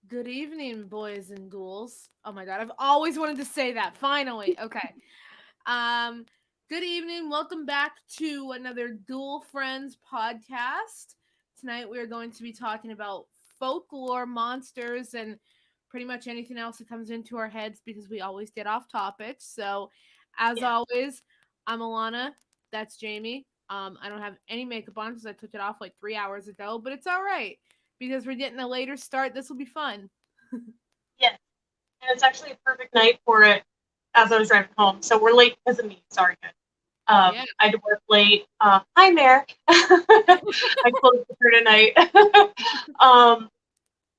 Good evening, boys and ghouls. Oh my god, I've always wanted to say that. Finally. Okay. Um, Good evening. Welcome back to another Ghoul Friends podcast. Tonight we are going to be talking about folklore, monsters, and pretty much anything else that comes into our heads because we always get off topic. So, as Yeah. always, I'm Alana. That's Jamie. I don't have any makeup on because I took it off like 3 hours ago, but it's all right because we're getting a later start. This will be fun. Yes. And it's actually a perfect night for it as I was driving home. So we're late because of me. Sorry, guys. Yeah. I had to work late. Hi, Merrick. I closed for tonight. um,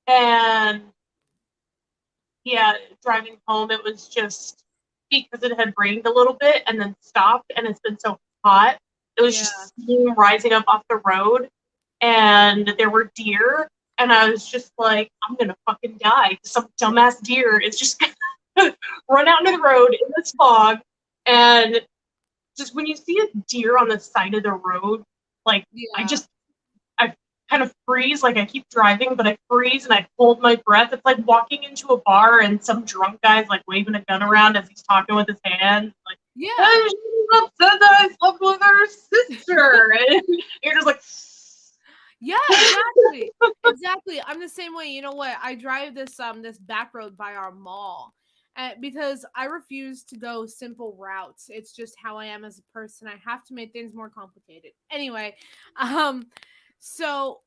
and yeah, driving home, it was just because it had rained a little bit and then stopped, and it's been so hot. It was Yeah. just steam rising up off the road, and there were deer, and I was just like, I'm gonna fucking die. Some dumbass deer is just gonna run out into the road in this fog, and just when you see a deer on the side of the road, like I Yeah. just I kind of freeze, like I keep driving, but I freeze and I hold my breath. It's like walking into a bar and some drunk guy's like waving a gun around as he's talking with his hands, like, Yeah. "Hey, she's upset that I slept with her sister," and you're just like, Yeah, exactly. Exactly. I'm the same way. You know what? I drive this back road by our mall. Because I refuse to go simple routes. It's just how I am as a person. I have to make things more complicated. Anyway, um so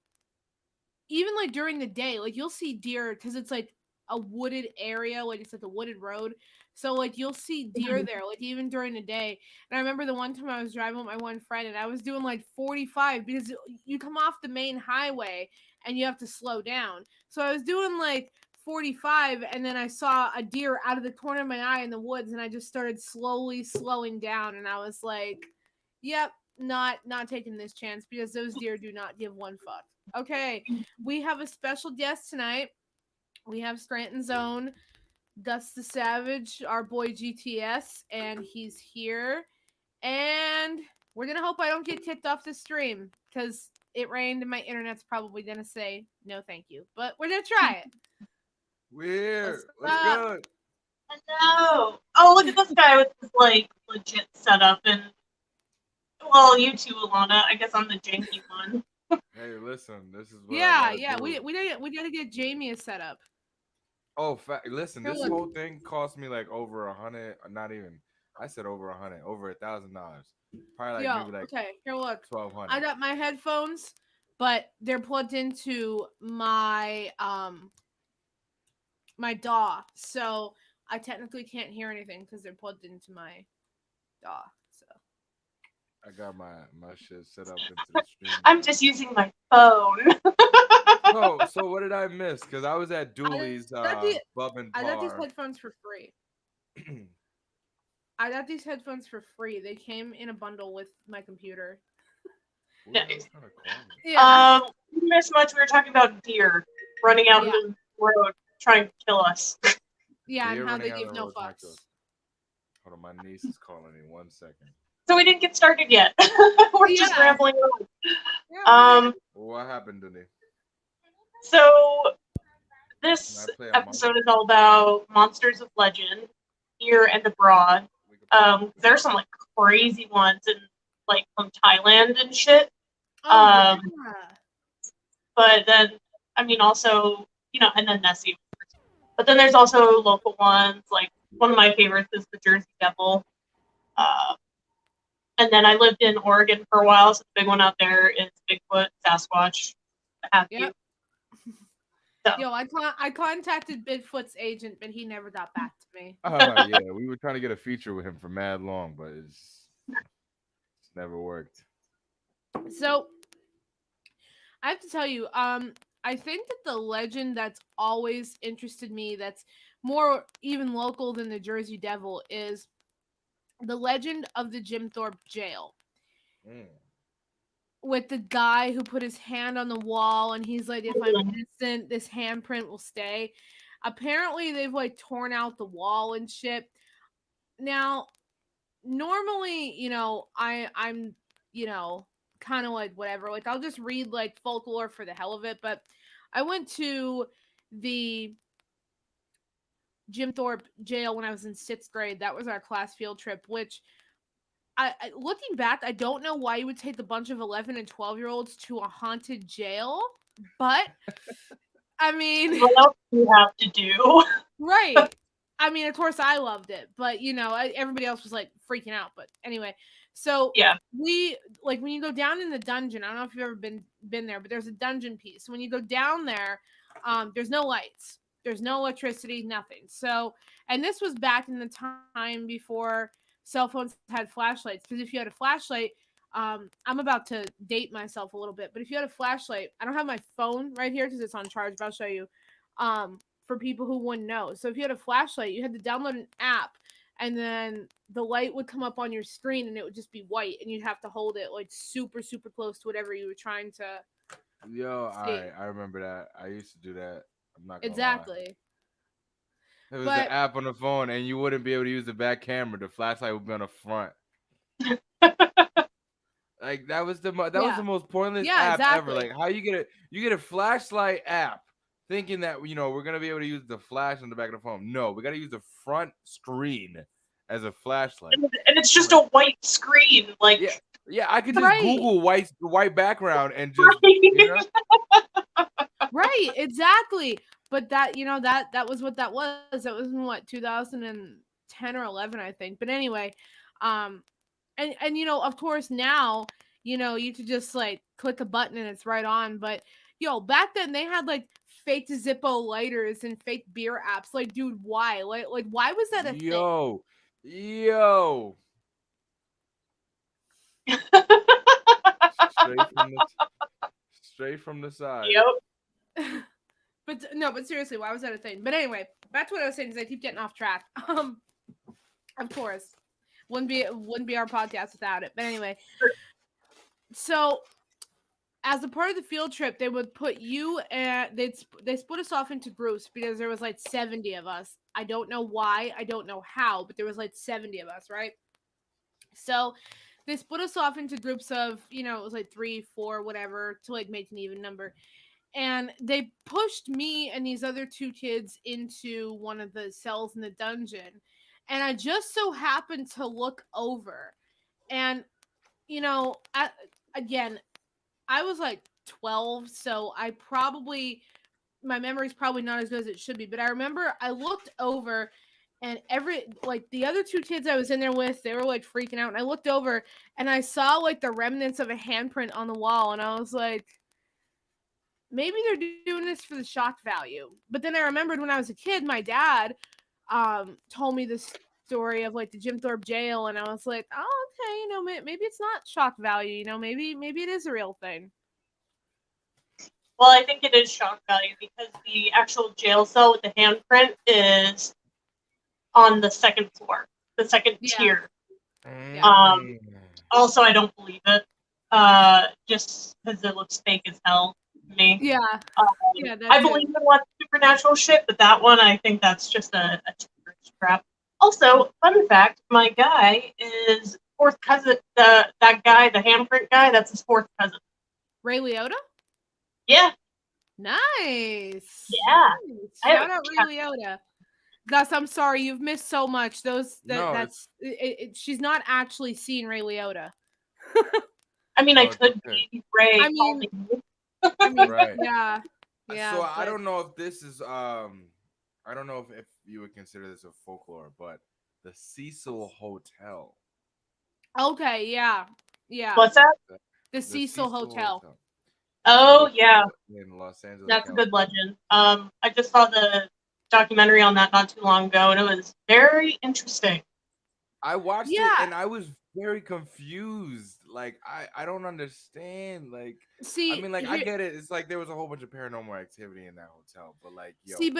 even like during the day, like you'll see deer because it's like a wooded area, like it's like a wooded road. So like you'll see deer there, like even during the day. And I remember the one time I was driving with my one friend and I was doing like 45 because you come off the main highway and you have to slow down. So I was doing like 45 and then I saw a deer out of the corner of my eye in the woods and I just started slowly slowing down and I was like, yep, not taking this chance because those deer do not give one fuck. Okay, we have a special guest tonight. We have Scranton's own Gus the Savage, our boy GTS, and he's here. And we're gonna hope I don't get kicked off the stream because it rained and my internet's probably gonna say no, thank you. But we're gonna try it. We're What's here. What's up? good? "No, oh look at this guy with his like legit setup," and well, you too, Alana. I guess I'm the janky one. Hey, listen, this is what I Yeah, gotta yeah. do. We gotta get Jamie a setup. Oh, listen, Here, this look. whole thing cost me like over 100. Not even. I said over 100, over $1,000. Probably like Yo, maybe like okay. Here, look. I 1,200. got my headphones, but they're plugged into my DAW, so I technically can't hear anything because they're plugged into my DAW. So I got my shit set up into the stream I'm deck. just using my phone. So what did I miss? Cause I was at I Dooley's got the Bub and I got these Bar. headphones for free. I got these headphones for free. They came in a bundle with my computer. Who the hell Nice. is trying to call me? Yeah, We didn't miss much. We were talking about deer running out yeah, into the road trying to kill us. yeah, and Deer how running they out of give the no road trying to kill us. fucks. Hold on, my niece is calling me. 1 second. So we didn't get started yet. We're just Yeah, rambling on. yeah, we're good. What happened today? So Can I this play Among episode Us? is all about monsters of legend here and abroad. We could play Among Us. There are some like crazy ones in like from Thailand and shit. Oh yeah, Um, but then I mean also and then Nessie. But then there's also local ones like one of my favorites is the Jersey Devil. Uh, and then I lived in Oregon for a while, so the big one out there is Bigfoot, Sasquatch, what have you. yep. So Yo, I contacted Bigfoot's agent, but he never got back to me. Yeah, we were trying to get a feature with him for mad long, but it's never worked. So I have to tell you, I think that the legend that's always interested me, that's more even local than the Jersey Devil, is the legend of the Jim Thorpe jail Mm. with the guy who put his hand on the wall and he's like, if I'm innocent, this handprint will stay. Apparently, they've like torn out the wall and shit. Now, normally, I'm, you know, kind of like whatever. Like I'll just read like folklore for the hell of it, but I went to the Jim Thorpe jail when I was in 6th grade. That was our class field trip, which looking back, I don't know why you would take a bunch of 11 and 12-year-olds to a haunted jail, but I mean, What else do you have to do? right. I mean, of course I loved it, but everybody else was like freaking out. But anyway, so Yeah. we like when you go down in the dungeon, I don't know if you've ever been there, but there's a dungeon piece. When you go down there, there's no lights, there's no electricity, nothing. So, and this was back in the time before cell phones had flashlights, because if you had a flashlight, I'm about to date myself a little bit, but if you had a flashlight, I don't have my phone right here because it's on charge, but I'll show you. For people who wouldn't know. So if you had a flashlight, you had to download an app, and then the light would come up on your screen and it would just be white, and you'd have to hold it like super, super close to whatever you were trying to Yo, see. I remember that. I used to do that. I'm not gonna lie. Exactly. It was the But app on the phone, and you wouldn't be able to use the back camera. The flashlight would be on the front. Like that was yeah. the most pointless Yeah, app ever. exactly. Like how you get a flashlight app, thinking that we're gonna be able to use the flash on the back of the phone. No, we gotta use the front screen as a flashlight. And it's just Like, a white screen. Like, yeah, yeah, I could just Right. Google white background and just Right, exactly. But that was what that was. That was in what, 2010 or 11, I think. But anyway, um and of course now, you could just like click a button and it's right on. But back then they had like fake Zippo lighters and fake beer apps. Like, dude, why? Like why was that a thing? yo, yo, straight from the straight from the side. yep. But no, but seriously, why was that a thing? But anyway, back to what I was saying, because I keep getting off track. Of course, wouldn't be our podcast without it. But anyway, so as a part of the field trip, they would put you and they split us off into groups because there was like 70 of us. I don't know why, I don't know how, but there was like 70 of us, right? So they split us off into groups of, it was like 3, 4, whatever, to like make an even number. And they pushed me and these other two kids into one of the cells in the dungeon. And I just so happened to look over. And, again, I was like 12, so my memory's probably not as good as it should be. But I remember I looked over, and the other two kids I was in there with, they were like freaking out. And I looked over and I saw like the remnants of a handprint on the wall, and I was like, maybe they're doing this for the shock value. But then I remembered when I was a kid, my dad told me this story of like the Jim Thorpe jail, and I was like, oh, okay, maybe it's not shock value, maybe it is a real thing. Well, I think it is shock value because the actual jail cell with the handprint is on the second floor, the second tier. Mm. Also, I don't believe it, just because it looks fake as hell to me. Yeah, I believe in a lot of supernatural shit, but that one, I think that's just a tourist trap. Also, fun fact: my guy is fourth cousin. That guy, the handprint guy, that's his fourth cousin. Ray Liotta? Yeah. Nice. Yeah. Nice. Shout out Ray Liotta. Gus, I'm sorry, you've missed so much. She's not actually seen Ray Liotta. I mean, I could be Ray. I mean, right. Yeah. So I don't know if this is I don't know if you would consider this a folklore, but the Cecil Hotel. Okay, yeah. What's that? The Cecil Hotel. Oh yeah, in Los Angeles. That's a good legend. I just saw the documentary on that not too long ago, and it was very interesting. I watched it and I was very confused. Like I don't understand. Like, see, I mean, like I get it. It's like there was a whole bunch of paranormal activity in that hotel, but like, yo. See,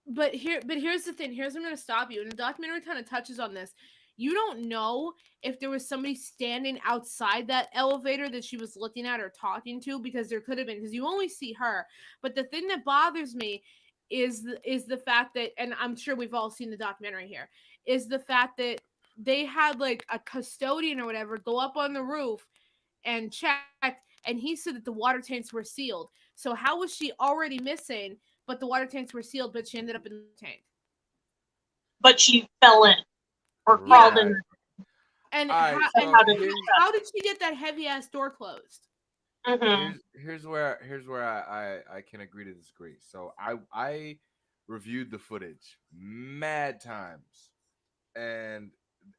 but here's the thing. Here's where I'm gonna stop you. And the documentary kind of touches on this. You don't know if there was somebody standing outside that elevator that she was looking at or talking to, because there could have been, because you only see her. But the thing that bothers me is the fact that, and I'm sure we've all seen the documentary here, is the fact that they had like a custodian or whatever go up on the roof and check, and he said that the water tanks were sealed. So how was she already missing, but the water tanks were sealed, but she ended up in the tank? But she fell in or crawled Yeah. Right. in. And All right. how And and So how did she here's how did she get that heavy ass door closed? Mm-hmm. here's where I can agree to disagree. So I reviewed the footage mad times, and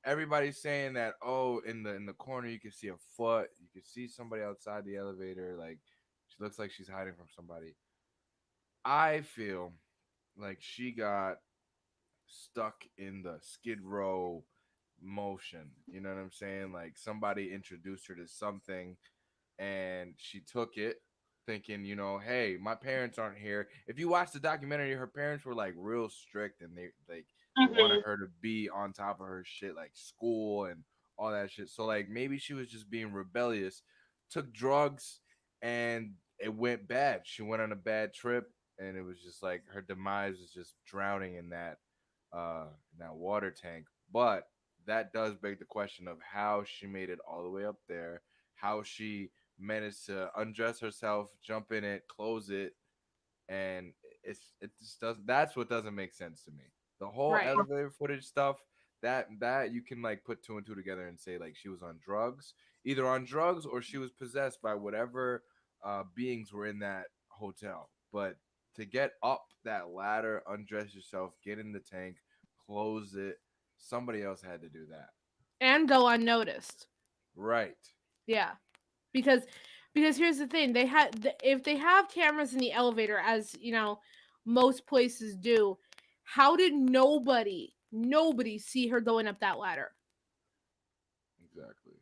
everybody's saying that, oh, in the corner you can see a foot, you can see somebody outside the elevator, like she looks like she's hiding from somebody. I feel like she got stuck in the skid row motion. You know what I'm saying? Like somebody introduced her to something and she took it thinking, hey, my parents aren't here. If you watch the documentary, her parents were like real strict and they wanted Mm-hmm. her to be on top of her shit, like school and all that shit. So like maybe she was just being rebellious, took drugs, and it went bad. She went on a bad trip, and it was just like her demise was just drowning in that water tank. But that does beg the question of how she made it all the way up there, how she managed to undress herself, jump in it, close it, and it just doesn't. That's what doesn't make sense to me. The whole Right. elevator footage stuff, that you can like put two and two together and say like she was on drugs, either on drugs or she was possessed by whatever beings were in that hotel. But to get up that ladder, undress yourself, get in the tank, close it, somebody else had to do that. And go unnoticed. Right. Yeah. Because because here's the thing, if they have cameras in the elevator, as most places do, how did nobody see her going up that ladder? Exactly.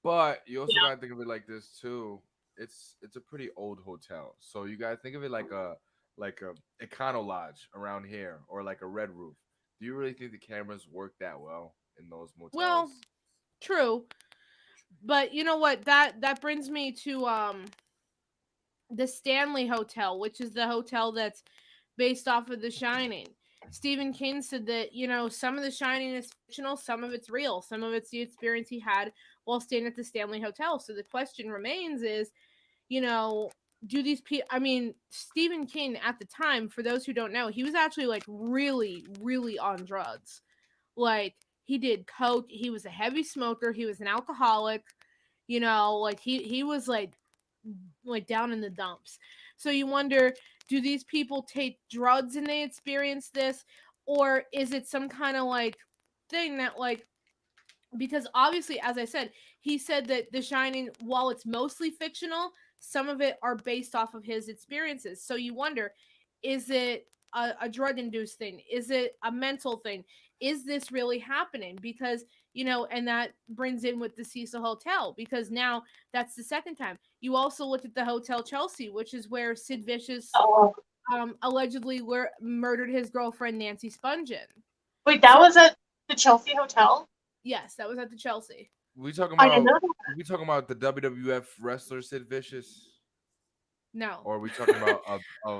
But you also Yeah. gotta think of it like this too. It's a pretty old hotel, so you gotta think of it like a Econo Lodge around here or like a Red Roof. Do you really think the cameras work that well in those Well, motels? true, but you know what, that brings me to the Stanley Hotel, which is the hotel that's based off of The Shining. Stephen King said that, some of The Shining is fictional, some of it's real, some of it's the experience he had while staying at the Stanley Hotel. So the question remains is, you know, do these people, I mean, Stephen King at the time, for those who don't know, he was actually like really, really on drugs. Like, he did coke, he was a heavy smoker, he was an alcoholic, like he was like down in the dumps. So you wonder, do these people take drugs and they experience this, or is it some kind of like thing that like, because obviously, as I said, he said that The Shining, while it's mostly fictional, some of it are based off of his experiences. So you wonder, is it a drug induced thing? Is it a mental thing? Is this really happening? Because, and that brings in with the Cecil Hotel, because now that's the second time. You also looked at the Hotel Chelsea, which is where Sid Vicious Oh, allegedly murdered his girlfriend, Nancy Spungen. wait, that So, was at the Chelsea Hotel? yes, that was at the Chelsea. We talking I didn't about know that. the WWF wrestler Sid Vicious, No. or are we talking about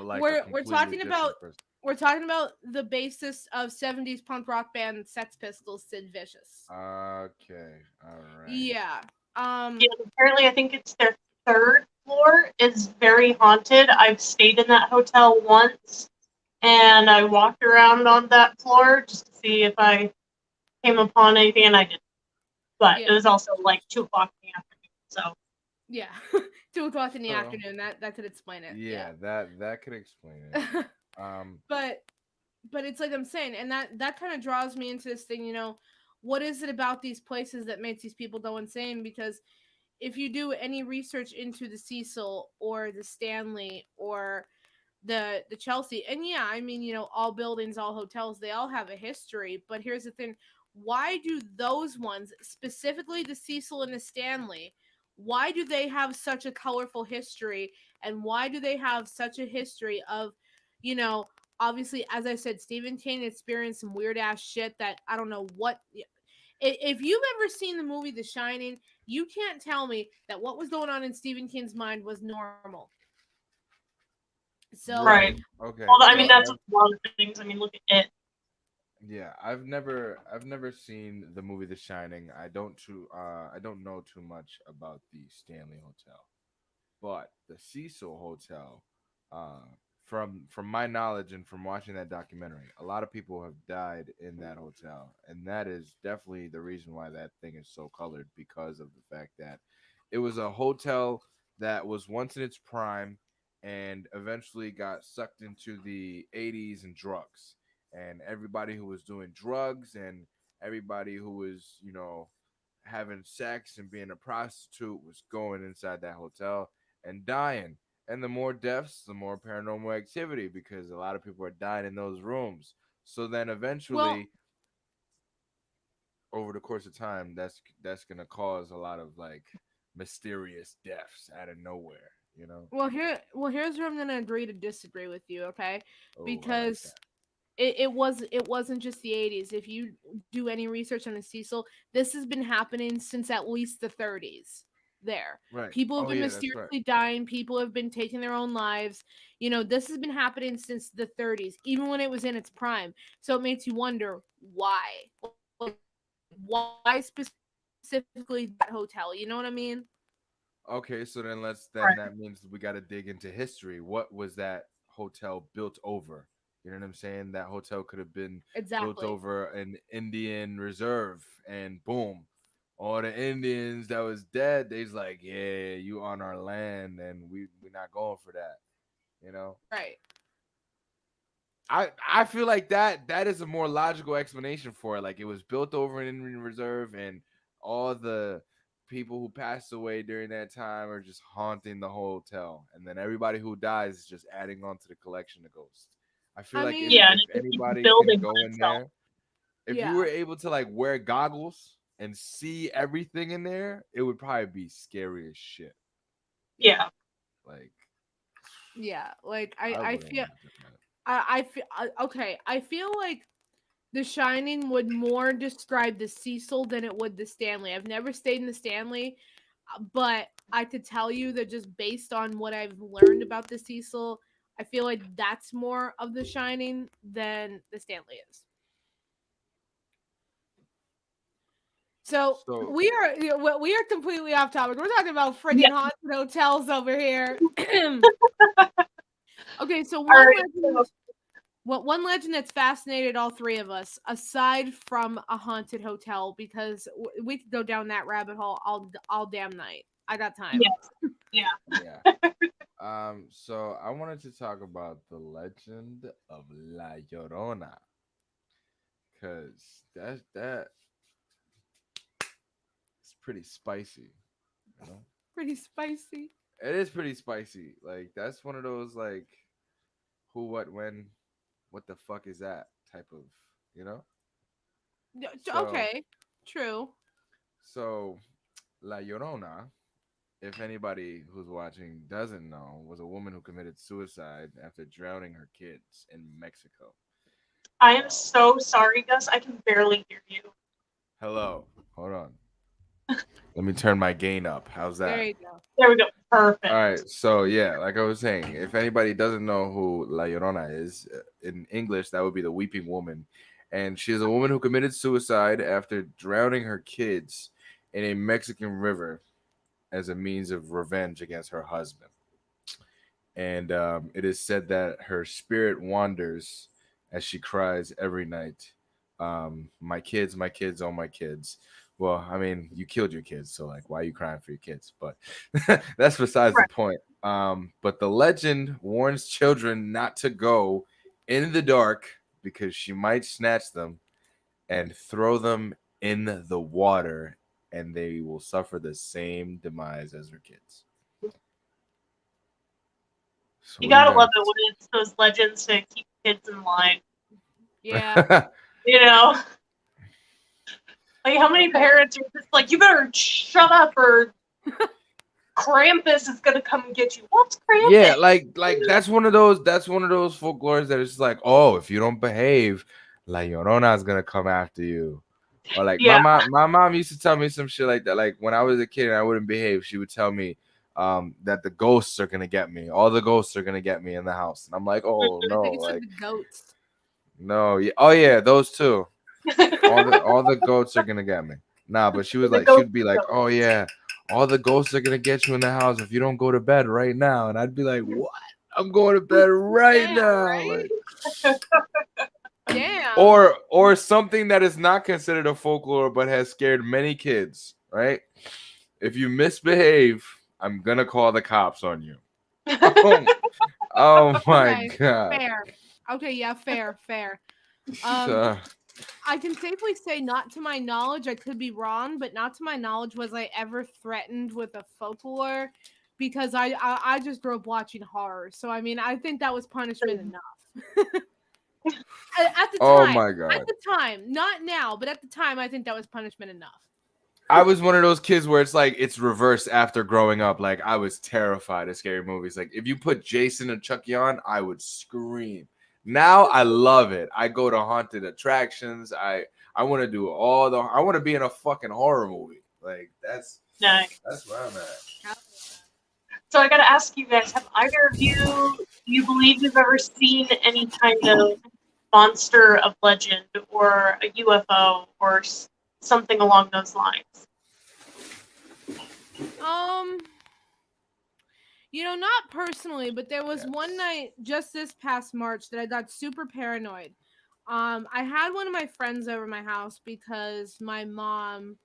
like a we're completely talking about different person? the basis of 70s punk rock band Sex Pistols, Sid Vicious. Okay, all right. Yeah. Yeah, apparently, I think it's their third floor is very haunted. I've stayed in that hotel once, and I walked around on that floor just to see if I came upon anything, and I didn't. But it Yeah. was also like 2 o'clock in the afternoon, so Yeah. 2 o'clock in the So afternoon. That could explain it. Yeah. yeah, that could explain it. Um, but it's like I'm saying, and that kind of draws me into this thing. What is it about these places that makes these people go insane? Because if you do any research into the Cecil or the Stanley or the Chelsea, and yeah, I mean, all buildings, all hotels, they all have a history. But here's the thing: why do those ones, specifically the Cecil and the Stanley, why do they have such a colorful history, and why do they have such a history of, you know, obviously, as I said, Stephen King experienced some weird ass shit that I don't know what. If you've ever seen the movie The Shining, you can't tell me that what was going on in Stephen King's mind was normal. So, right. right. Okay. Well, I mean, So that's a lot of things. I mean, look at it. yeah, I've never seen the movie The Shining. I don't know too much about the Stanley Hotel. But the Cecil Hotel, uh, from my knowledge and from watching that documentary, a lot of people have died in that hotel, and that is definitely the reason why that thing is so colored, because of the fact that it was a hotel that was once in its prime and eventually got sucked into the 80s and drugs. And everybody who was doing drugs and everybody who was, having sex and being a prostitute was going inside that hotel and dying. And the more deaths, the more paranormal activity, because a lot of people are dying in those rooms. So then Well, eventually, over the course of time, that's gonna cause a lot of like mysterious deaths out of nowhere. You know? here's where I'm gonna agree to disagree with you, okay? Oh, I like Because that. it wasn't just the 80s. If you do any research on the Cecil, this has been happening since at least the 30s. There, Right. people have Oh been yeah, that's right. mysteriously dying. People have been taking their own lives. This has been happening since the 30s, even when it was in its prime. So it makes you wonder why. Like, why specifically that hotel? You know what I mean? Okay, so then Right. that means we got to dig into history. What was that hotel built over? You know what I'm saying? That hotel could have been built Exactly. over an Indian reserve, and boom, all the Indians that was dead, they's like, yeah, you on our land, and we not going for that. You know, Right. I feel like that is a more logical explanation for it. Like it was built over an Indian reserve, and all the people who passed away during that time are just haunting the hotel, and then everybody who dies is just adding on to the collection of ghosts. I feel I like if mean, Yeah, and if it just keeps anybody can building go on in itself. there, if you were yeah. able to like wear goggles and see everything in there, it would probably be scary as shit. Yeah. Like Yeah. Like I I wouldn't feel want to do that. I feel okay. I feel like The Shining would more describe the Cecil than it would the Stanley. I've never stayed in the Stanley, but I could tell you that just based on what I've learned about the Cecil, I feel like that's more of The Shining than the Stanley is. So So we are completely off topic. We're talking about Yeah. freaking haunted hotels over here. Okay, so All right. So one legend that's fascinated all three of us, aside from a haunted hotel, because we could go down that rabbit hole all damn night. I got time. yes. Yeah. yeah. So I wanted to talk about the legend of La Llorona, cause that is pretty spicy, you know. Pretty spicy. It is pretty spicy. Like that's one of those like who, what, when, what the fuck is that type of, you know. So Okay, true. so La Llorona, if anybody who's watching doesn't know, was a woman who committed suicide after drowning her kids in Mexico. I am Um, so sorry, Gus. I can barely hear you. Hello, hold on. Let me turn my gain up. How's There that? you go. There we go. All Perfect. right. So yeah, like I was saying, if anybody doesn't know who La Llorona is, in English that would be the weeping woman, and she is a woman who committed suicide after drowning her kids in a Mexican river as a means of revenge against her husband. And it is said that her spirit wanders as she cries every night. My kids, my kids, oh my kids. Well, I mean, you killed your kids, so like, why are you crying for your kids? But that's besides the Right. point. But the legend warns children not to go in the dark because she might snatch them and throw them in the water, and they will suffer the same demise as their kids. So, You what do you gotta love guys? it when it's those legends to keep kids in line. Yeah. You know, like how many Okay. parents are just like, "You better shut up, or Krampus is gonna come and get you." What's Yeah, Krampus? like that's one of those folklores that is like, oh, if you don't behave, La Llorona is gonna come after you. Or like my Yeah. mom used to tell me some shit like that. Like when I was a kid and I wouldn't behave, she would tell me that the ghosts are gonna get me. All the ghosts are gonna get me in the house. And I'm like, oh I no, think you said like the goats. no, yeah, oh yeah, those two. All the goats are gonna get me. Nah, but she was The like, she ghost would be like, oh goes. yeah, all the ghosts are gonna get you in the house if you don't go to bed right now. And I'd be like, what? I'm going to bed right Damn, now. right? Like, Damn. or something that is not considered a folklore but has scared many kids, right? If you misbehave, I'm gonna call the cops on you. Oh, oh my Okay, god. fair. Okay, yeah, fair. Um, Uh, I can safely say, not to my knowledge, I could be wrong, but not to my knowledge was I ever threatened with a folklore, because I just grew up watching horror. So I mean, I think that was punishment enough. At the oh time, my god. not now, but at the time, I think that was punishment enough. I was one of those kids where it's like it's reversed after growing up. Like I was terrified of scary movies. Like if you put Jason and Chucky on, I would scream. Now I love it. I go to haunted attractions. I want to do all the. I want to be in a fucking horror movie. Like Nice. that's where I'm at. So I gotta ask you guys: have either of you believe you've ever seen any kind of monster of legend or a UFO or something along those lines? Um, not personally, but there was one night just this past March that I got super paranoid. I had one of my friends over my house because my mom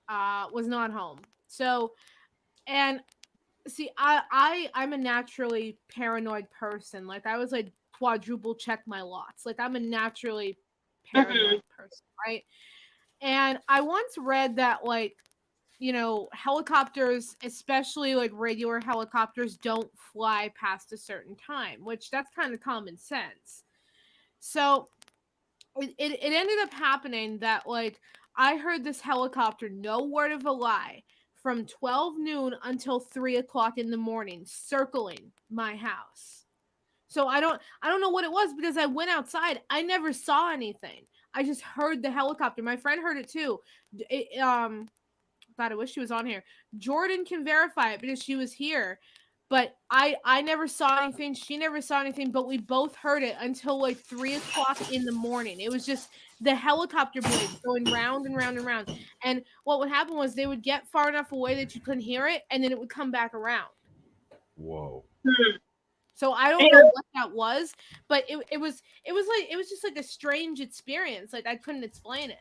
was not home. So, and see, I'm a naturally paranoid person. Like, I was like quadruple check my lots. Like, I'm a naturally Mm-hmm. paranoid person, right? And I once read that, like, helicopters, especially like regular helicopters, don't fly past a certain time, which that's kind of common sense. So it ended up happening that, like, I heard this helicopter, no word of a lie, from 12 noon until 3 o'clock in the morning, circling my house. So I don't know what it was, because I went outside. I never saw anything. I just heard the helicopter. My friend heard it too. God, I wish she was on here. Jordan can verify it because she was here. But I never saw anything. She never saw anything. But we both heard it until like 3 o'clock in the morning. It was just the helicopter blades going round and round and round. And what would happen was they would get far enough away that you couldn't hear it, and then it would come back around. Whoa. Hmm. So I don't know And what that was, but it was just like a strange experience. Like, I couldn't explain it.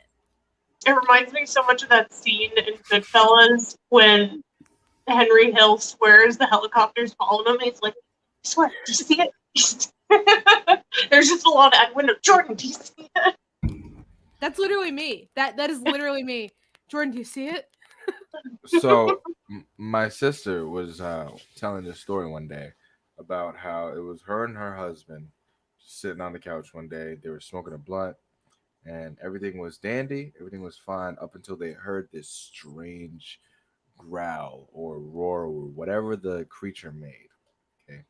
it reminds me so much of that scene in Goodfellas when Henry Hill swears the helicopter's following him. And he's like, I swear, do you see it? There's just a lot of window. Jordan, do you see it? That's literally me. That is literally me. Jordan, do you see it? So my sister was telling this story one day about how it was her and her husband sitting on the couch one day. They were smoking a blunt, and everything was dandy. Everything was fine up until they heard this strange growl or roar or whatever the creature made. Okay,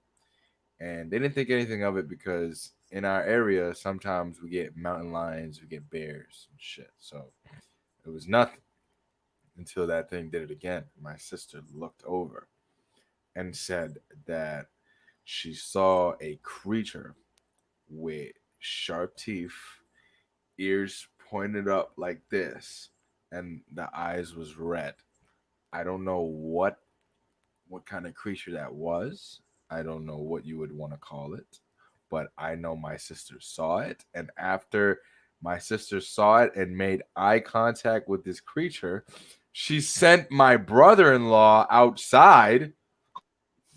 and they didn't think anything of it because in our area sometimes we get mountain lions, we get bears and shit. So it was nothing until that thing did it again. My sister looked over and said that she saw a creature with sharp teeth, ears pointed up like this, and the eyes was red. I don't know what kind of creature that was. I don't know what you would want to call it, but I know my sister saw it, and after my sister saw it and made eye contact with this creature, she sent my brother-in-law outside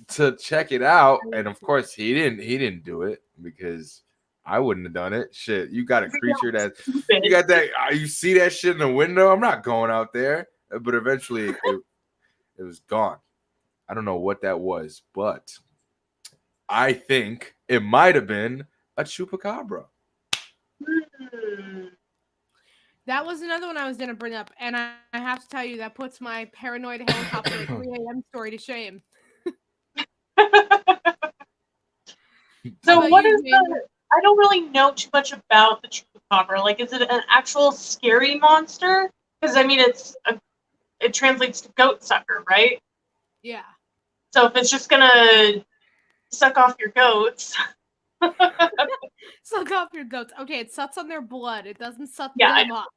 to check it out, and of course he didn't do it because I wouldn't have done it. Shit, you got a creature that you Stupid. got that you see that shit in the window. I'm not going out there. But eventually it was gone. I don't know what that was, but I think it might have been a chupacabra. Hmm. That was another one I was gonna bring up, and I have to tell you, that puts my paranoid helicopter at 3 a.m. story to shame. How So about what you, is Jaden? the? I don't really know too much about the chupacabra. Like, is it an actual scary monster? Because I mean, it translates to goat sucker, right? Yeah. So if it's just gonna suck off your goats, Suck off your goats. Okay, it sucks on their blood. It doesn't suck yeah, them off.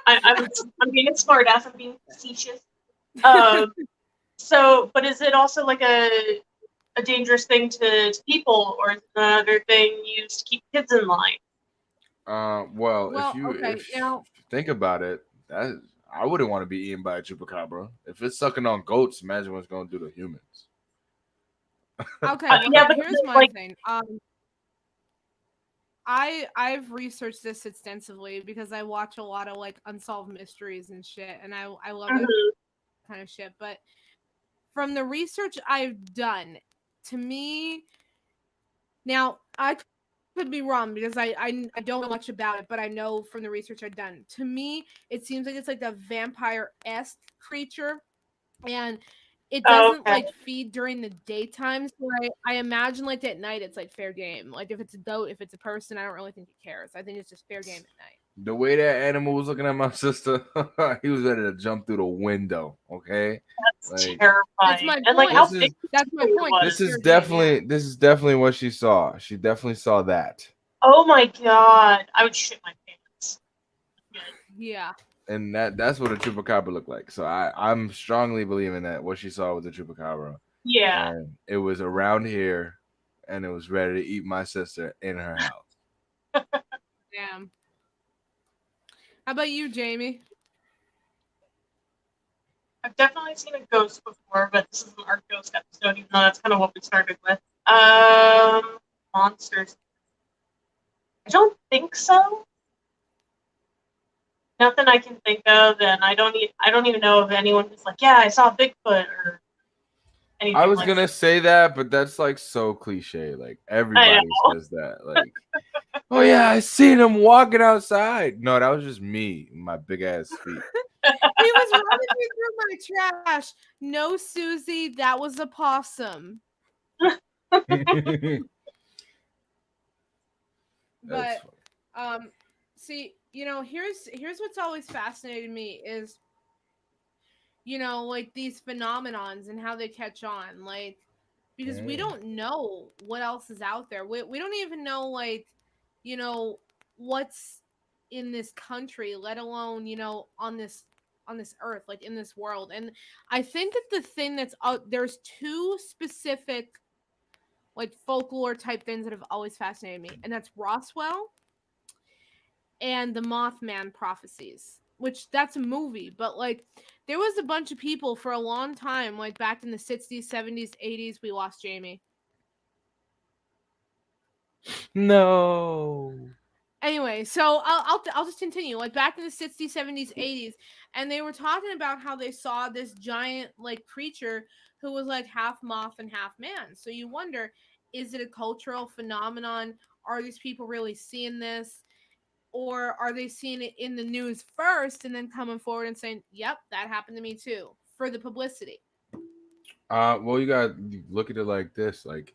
I'm being a smartass. I'm being facetious. Um, so, but is it also like a dangerous thing to people, or is it another thing used to keep kids in line? Well, Well, okay, if now you think about it, that I wouldn't want to be eaten by a chupacabra. If it's sucking on goats, imagine what it's gonna do to humans. okay, well Yeah, but here's my like, thing. I've researched this extensively because I watch a lot of like unsolved mysteries and shit, and I love that mhm. kind of shit. But from the research I've done, to me, now I could be wrong because I don't know much about it, but I know from the research I've done. To me, it seems like it's like a vampire-esque creature, and it Oh, doesn't okay. like feed during the daytime. So I imagine like at night it's like fair game. Like if it's a goat, if it's a person, I don't really think it cares. I think it's just fair game at night. The way that animal was looking at my sister, he was ready to jump through the window. Okay, That's like That's terrifying. my And like, point. how this is big That's my it point. was? It's this is fair game. Yeah. definitely what she saw. She definitely saw that, Oh my god, I would shit my pants. Yeah. Yeah. and that's what a chupacabra looked like. So I'm strongly believing that what she saw was a chupacabra, Yeah. and it was around here, and it was ready to eat my sister in her house. Damn. How about you, Jamie? I've definitely seen a ghost before, but this isn't our ghost episode, even though that's kind of what we started with. Monsters. I don't think so. Nothing I can think of, and I don't even know of anyone who's like, yeah, I saw Bigfoot or I anything was like that. gonna say that, but that's like so cliche. Like I everybody know. says that. Like, oh yeah, I seen him walking outside. No, that was just me, my big ass feet. He was rummaging through my trash. No, Susie, that was a possum. That's But funny. see, here's what's always fascinated me is like these phenomenons and how they catch on, like because we Mm. don't know what else is out there. We don't even know like you know what's in this country, let alone on this earth, like in this world. And I think that the thing that's there's two specific like folklore type things that have always fascinated me, and that's Roswell and the Mothman prophecies, which that's a movie, but like there was a bunch of people for a long time, like back in the 60s, 70s, 80s. We lost Jamie. No. Anyway, so I'll just continue. Like back in the 60s, 70s, 80s, and they were talking about how they saw this giant like creature who was like half moth and half man. So you wonder, is it a cultural phenomenon? Are these people really seeing this? Or are they seeing it in the news first and then coming forward and saying, "Yep, that happened to me too," for the publicity? Well, you look at it like this. Like,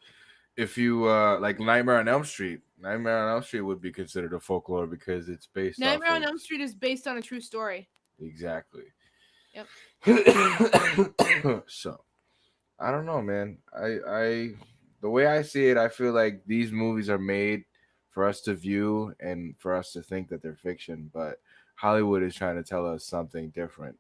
if you like Nightmare on Elm Street would be considered a folklore because it's based off Nightmare on of Elm Street is based on a true story. exactly. Yep. So I don't know, man. The way I see it, I feel like these movies are made for us to view and for us to think that they're fiction, but Hollywood is trying to tell us something different.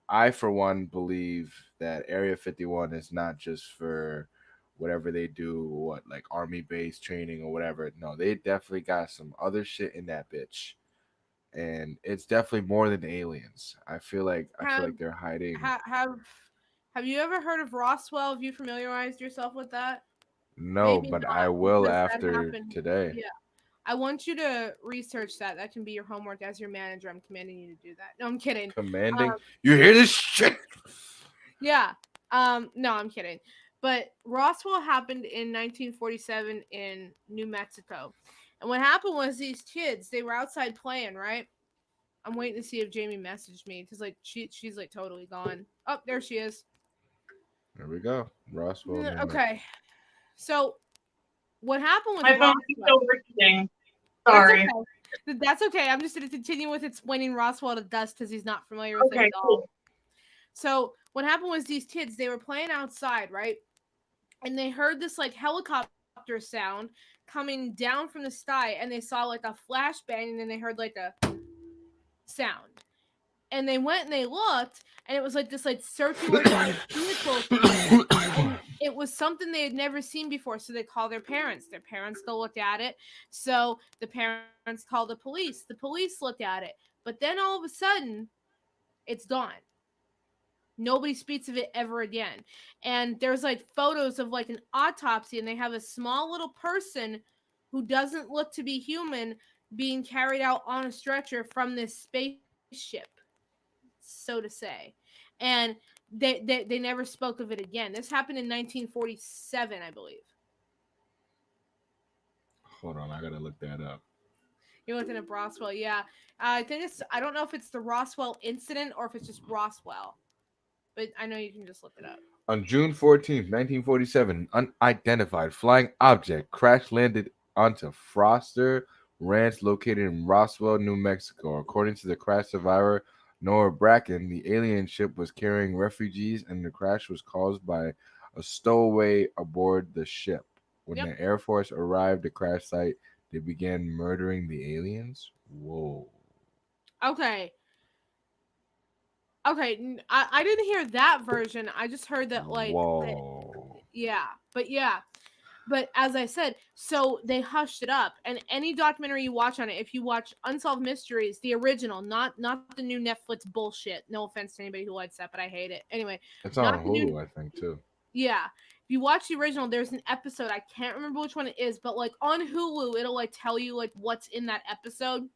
I, for one, believe that Area 51 is not just for whatever they do, what like army base training or whatever. No, they definitely got some other shit in that bitch, and it's definitely more than aliens. I feel Have like they're hiding. ha, have you ever heard of Roswell? Have you familiarized yourself with that? No, Maybe but not, I will because that after happened. today. Yeah. I want you to research that. That can be your homework as your manager. I'm commanding you to do that. No, I'm kidding. Commanding. Um, You hear this shit? yeah. No, I'm kidding. But Roswell happened in 1947 in New Mexico. And what happened was these kids, they were outside playing, right? I'm waiting to see if Jamie messaged me because like she's like totally gone. Oh, there she is. There we go. Roswell, New Okay. Mexico. So what happened with My phone keeps Roswell? overheating. That's Sorry. okay. That's okay. I'm just gonna continue with explaining Roswell to Dust because he's not familiar with it Okay, at all. cool. So what happened was these kids, they were playing outside, right? And they heard this like helicopter sound coming down from the sky, and they saw like a flashbang, and then they heard like a sound. and they went and they looked, and it was like this like circular shaped vehicle thing, and it was something they had never seen before. So they call their parents. Their parents go look at it. So the parents call the police. The police look at it. But then all of a sudden, it's gone. Nobody speaks of it ever again. And there's like photos of like an autopsy, and they have a small little person who doesn't look to be human being carried out on a stretcher from this spaceship, so to say. And they never spoke of it again. This happened in 1947, I believe. Hold on, I gotta look that up. You're looking at Roswell, yeah. I think it's, I don't know if it's the Roswell incident or if it's just Roswell, but I know you can just look it up. On June 14th, 1947, an unidentified flying object crash landed onto Foster Ranch located in Roswell, New Mexico. According to the crash survivor, Noah Bracken, the alien ship was carrying refugees and the crash was caused by a stowaway aboard the ship. When Yep. the Air Force arrived at crash site, they began murdering the aliens? Whoa. Okay. Okay, I didn't hear that version. I just heard that like that, Whoa. yeah. But yeah. But as I said, so they hushed it up. And any documentary you watch on it, if you watch Unsolved Mysteries, the original, not the new Netflix bullshit. No offense to anybody who likes that, but I hate it. Anyway, It's not on the new, Hulu, I think, too. yeah. If you watch the original, there's an episode, I can't remember which one it is, but like on Hulu, it'll like tell you like what's in that episode.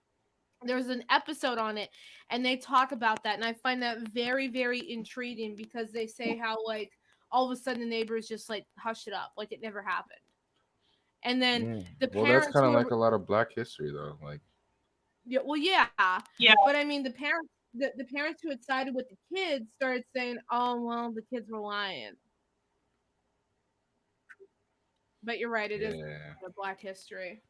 There's an episode on it, and they talk about that, and I find that very, very intriguing because they say how like all of a sudden the neighbors just like hush it up like it never happened. And then Mm. the Well, that's parents kind who of were, like a lot of Black history, though. Like, yeah, well, yeah, Yeah. but I mean the parents who had sided with the kids started saying, oh well, the kids were lying. But you're right, it is yeah. a Black history.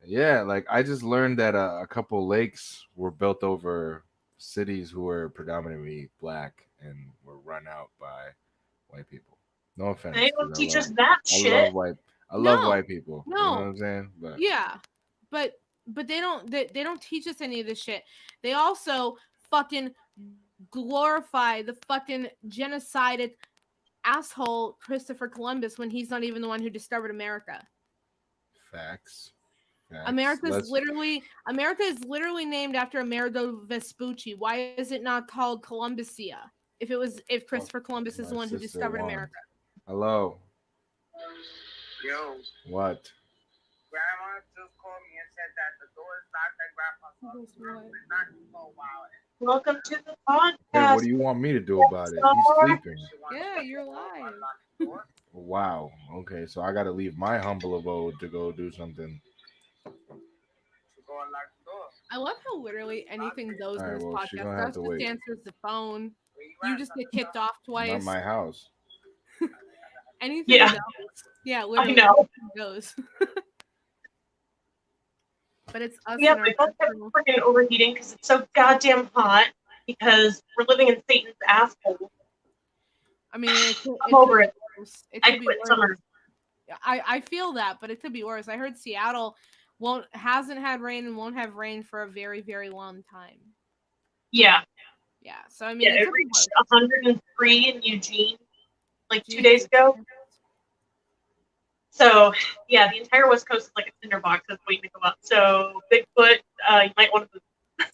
Yeah, like I just learned that a couple lakes were built over cities who were predominantly black and were run out by white people. No They offense, don't because teach us that I love shit. white, I love No, white people. You know what no, I'm saying? But yeah, but they don't teach us any of this shit. They also fucking glorify the fucking genocided asshole Christopher Columbus when he's not even the one who discovered America. facts, facts. Let's. America is literally named after Amerigo Vespucci. Why is it not called Columbusia? If Oh, Christopher Columbus is my the one who sister discovered won. America. Hello. Yo, What? Grandma just called me and said that the door is locked at Grandpa's house. It's not for a while. Welcome to the Hey, what podcast. do you want me to do about it? He's sleeping. She wants Yeah, to you're unlock live. the door. Wow. Okay, so I got to leave my humble abode to go do something. She go unlock the door. I love how literally anything goes All in right, this well, she podcast. gonna have Gus to just wait. answers the phone. Where You at, just get son? kicked off Not twice. my house. Anything Yeah. goes. Yeah, I literally know. anything goes. But it's us Yeah, and our my phone kept personal. freaking overheating because it's so goddamn hot because we're living in Satan's asshole. I mean, it I'm could over be it. worse. It I could be quit worse. summer. I feel that, but it could be worse. I heard Seattle hasn't had rain and won't have rain for a very, very long time. Yeah. Yeah, so I mean, Yeah, it it could be reached worse. 103 in Eugene like 2 days Jesus. ago. So, yeah, the entire West Coast is like a tinderbox that's waiting to go up. So, Bigfoot, you might want to move.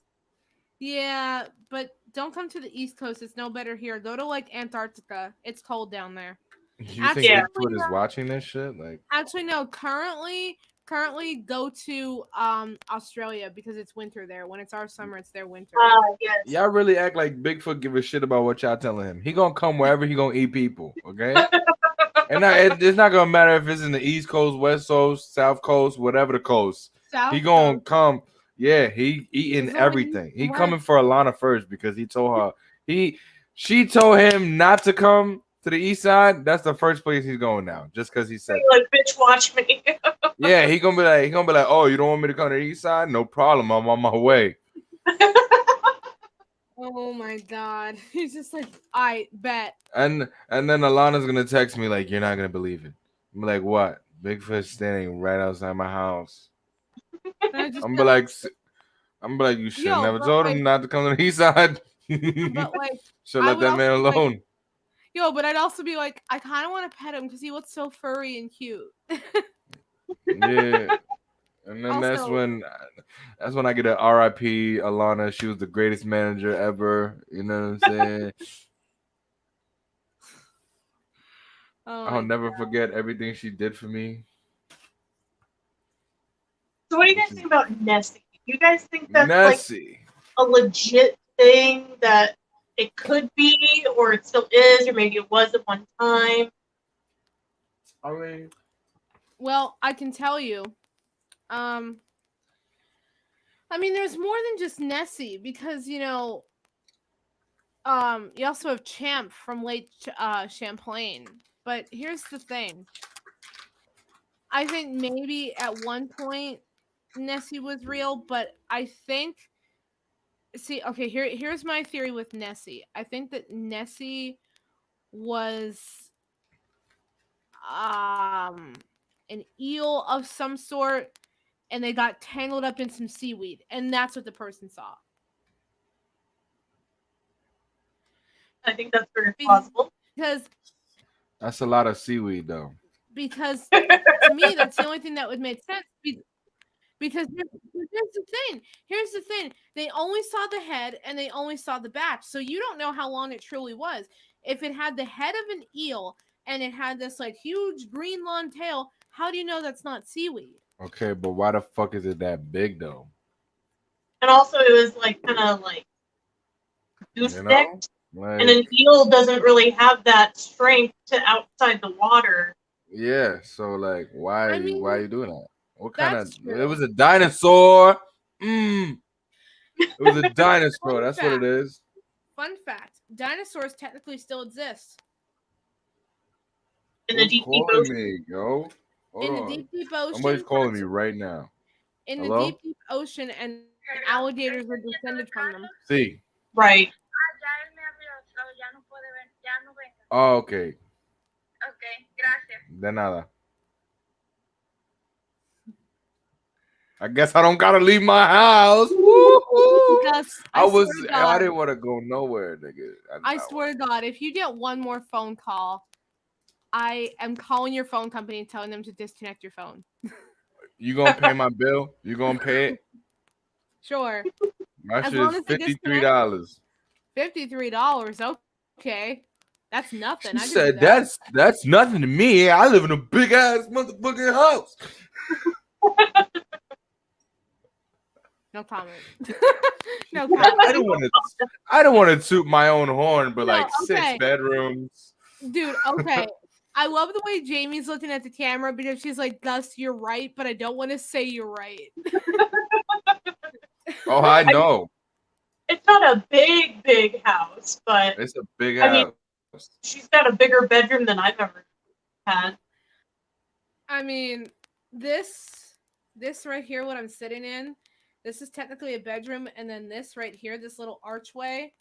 Yeah, but don't come to the East Coast. It's no better here. Go to like Antarctica. It's cold down there. You think Yeah. Bigfoot is watching this shit? Like, Actually, no. Currently, go to Australia because it's winter there. When it's our summer, it's their winter. Yes. y'all really act like Bigfoot give a shit about what y'all telling him. He gonna come wherever he gonna eat people, okay? It's not gonna matter if it's in the East Coast, West Coast, South Coast, whatever the coast. South He gonna Coast. come. Yeah, he eating He's only everything. east He to coming west. for Alana first because he told her she told him not to come to the east side. That's the first place he's going now, just because he said. Like, bitch, watch me. Yeah, he gonna be like, oh, you don't want me to come to the east side? No problem, I'm on my way. Oh my god. He's just like, I bet. And then Alana's gonna text me like, you're not gonna believe it. I'm like, what? Bigfoot standing right outside my house. And I just I'm feel be like, you should Yo, never but told him not to come to the east side. But like, Should I let would that also man be like, alone. yo, but I'd also be like, I kind of want to pet him because he looks so furry and cute. Yeah. And then Also, that's when I get a RIP Alana. She was the greatest manager ever. You know what I'm saying? oh I'll my never forget everything she did for me. So what do you Which guys is think about Nessie? Do you guys think that's like Nessie. a legit thing that it could be, or it still is, or maybe it was at one time? I mean, well, I can tell you. Um, I mean, there's more than just Nessie because you also have Champ from Lake Champlain. But here's the thing. I think maybe at one point Nessie was real, but I think see, okay, here's my theory with Nessie. I think that Nessie was um an eel of some sort and they got tangled up in some seaweed and that's what the person saw. I think that's very plausible. Because that's a lot of seaweed though. because to me that's the only thing that would make sense because here's the thing. Here's the thing. They only saw the head and they only saw the back. So you don't know how long it truly was. If it had the head of an eel and it had this like huge green long tail, how do you know that's not seaweed? Okay, but why the fuck is it that big though? And also, it was like kind of like goose You know, necked, and like an eel doesn't really have that strength to outside the water. yeah. So like, I why are mean, you doing that? What kind of? that's It true. was a dinosaur. Mm, it was a dinosaur. Fun That's what it fact. is. Fun fact. Dinosaurs technically still exist. In the Who's deep, deep calling ocean. me, yo? Hold In the on. deep, deep Somebody's ocean, calling me right now. in the Hello? deep, deep ocean, and alligators are descended from them. See. Right. Ya él me abrió, so ya no puede ver, ya no venga. Oh, okay. Ok, gracias. De nada. I guess I don't gotta leave my house. Woo-hoo. Gus, I swear to I God, didn't want to go nowhere, nigga. I swear to God, if you get one more phone call, I am calling your phone company and telling them to disconnect your phone. You gonna pay my bill? You gonna pay it? Sure, My as shit long is as they disconnect $53. $53. Okay, that's nothing. She I can do said that. that's nothing to me. I live in a big ass motherfucking house. No comment. No comment. I don't want to toot my own horn, but No, like six okay. bedrooms. Dude, okay. I love the way Jamie's looking at the camera because she's like, Gus, you're right, but I don't want to say you're right. Oh, I know. It's not a big, big house, but It's a big I mean, house. she's got a bigger bedroom than I've ever had. I mean, this right here, what I'm sitting in, this is technically a bedroom, and then this right here, this little archway,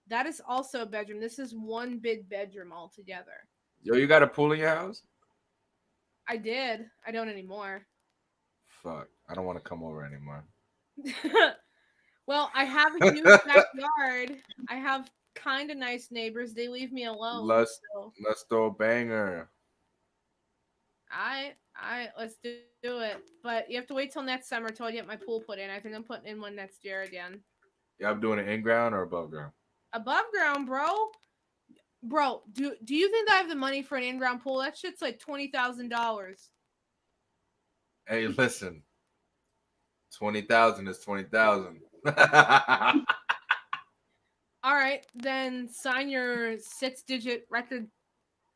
that is also a bedroom. This is one big bedroom altogether. Yo, you got a pool in your house? I did. I don't anymore. Fuck. I don't want to come over anymore. Well, I have a huge backyard. I have kind of nice neighbors. They leave me alone. Let's So. let's throw a banger. Let's do it. But you have to wait till next summer till I get my pool put in. I think I'm putting in one next year again. Yeah, I'm doing it in ground or above ground. Above ground, bro. Bro, do you think I have the money for an in-ground pool? That shit's like $20,000. Hey, listen. 20,000 is 20,000. All right, then sign your 6-digit record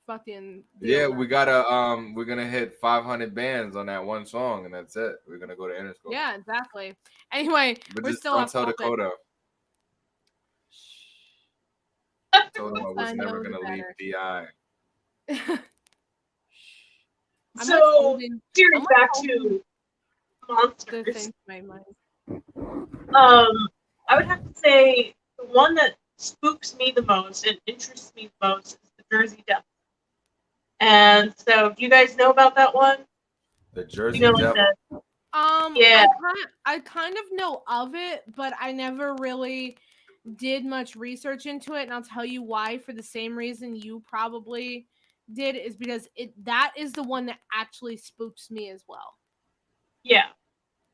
fucking deal. Yeah, we're gonna hit 500 bands on that one song, and that's it. We're gonna go to Interscope. Yeah, exactly. Anyway, But we're just still don't off tell topic. Dakota. I told him I was I never know gonna leave better. BI. So, holding back to the monsters. thing to my mind. I would have to say the one that spooks me the most and interests me the most is the Jersey Devil. And so, do you guys know about that one? The Jersey You know, like Devil. Yeah. I kind of know of it, but I never really did much research into it, and I'll tell you why. For the same reason you probably did, is because that is the one that actually spooks me as well. Yeah.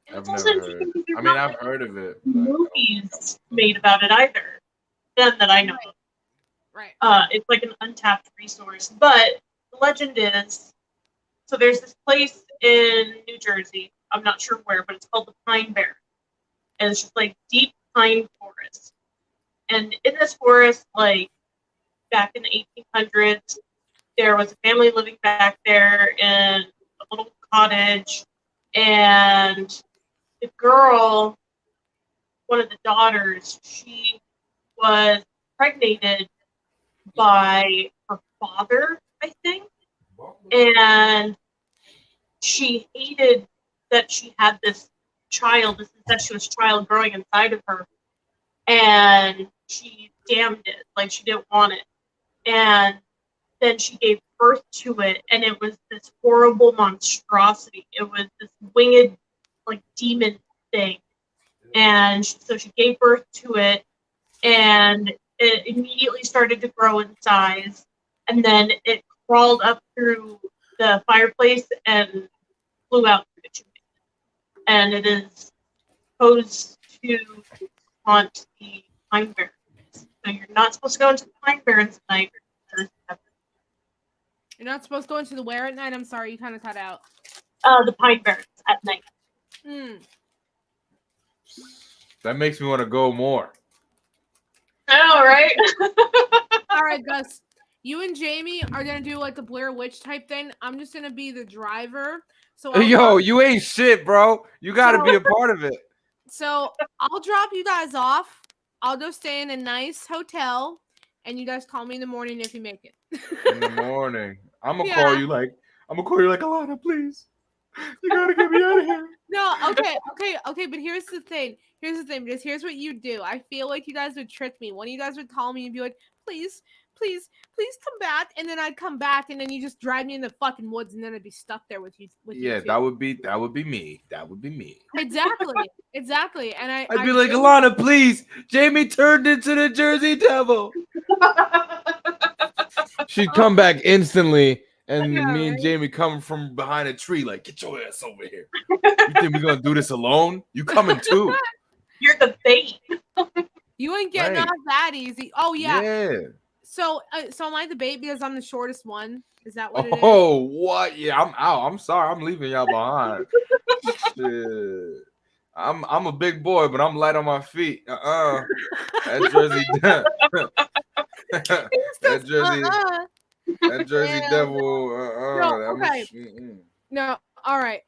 And I've it's also never heard. interesting because there's I mean, not I've many heard of it, but movies made about it either. None that I know of. Right. It's like an untapped resource. But the legend is, so there's this place in New Jersey. I'm not sure where, but it's called the Pine Barrens. And it's just like deep pine forest. And in this forest, like back in the 1800s, there was a family living back there in a little cottage. And the girl, one of the daughters, she was impregnated by her father, I think. And she hated that she had this child, this incestuous child growing inside of her. And she damned it. Like, she didn't want it. And then she gave birth to it, and it was this horrible monstrosity. It was this winged, like, demon thing. And so she gave birth to it, and it immediately started to grow in size. And then it crawled up through the fireplace and flew out through the chimney. And it is supposed to haunt the Pine Barrens. So you're not supposed to go into the Pine Barrens at night. You're not supposed to go into the where at night? I'm sorry, you kind of cut out. The Pine Barrens at night. that makes me want to go more. I know, right? All right, Gus. You and Jamie are gonna do like the Blair Witch type thing. I'm just gonna be the driver. So Yo, you ain't shit, bro. You got to be a part of it. So I'll drop you guys off. I'll go stay in a nice hotel, and you guys call me in the morning if you make it. In the morning, I'm gonna call you like Alana, please. You gotta get me out of here. No, okay. But here's the thing. Because here's what you do. I feel like you guys would trick me. One of you guys would call me and be like, please come back. And then I'd come back, and then you just drive me in the fucking woods, and then I'd be stuck there with you. Yeah, that would be me. That would be me. Exactly. And I'd be like, Alana, please. Jamie turned into the Jersey Devil. She'd come back instantly, and me and Jamie come from behind a tree, like, get your ass over here. You think we're gonna do this alone? You coming too? You're the bait. You ain't getting off that easy. Oh yeah. Yeah. So am I the bait because I'm the shortest one? Is that what it is? Oh, what? Yeah, I'm out. I'm sorry. I'm leaving y'all behind. Shit. I'm a big boy, but I'm light on my feet. That Jersey that Jersey Devil. No, all right.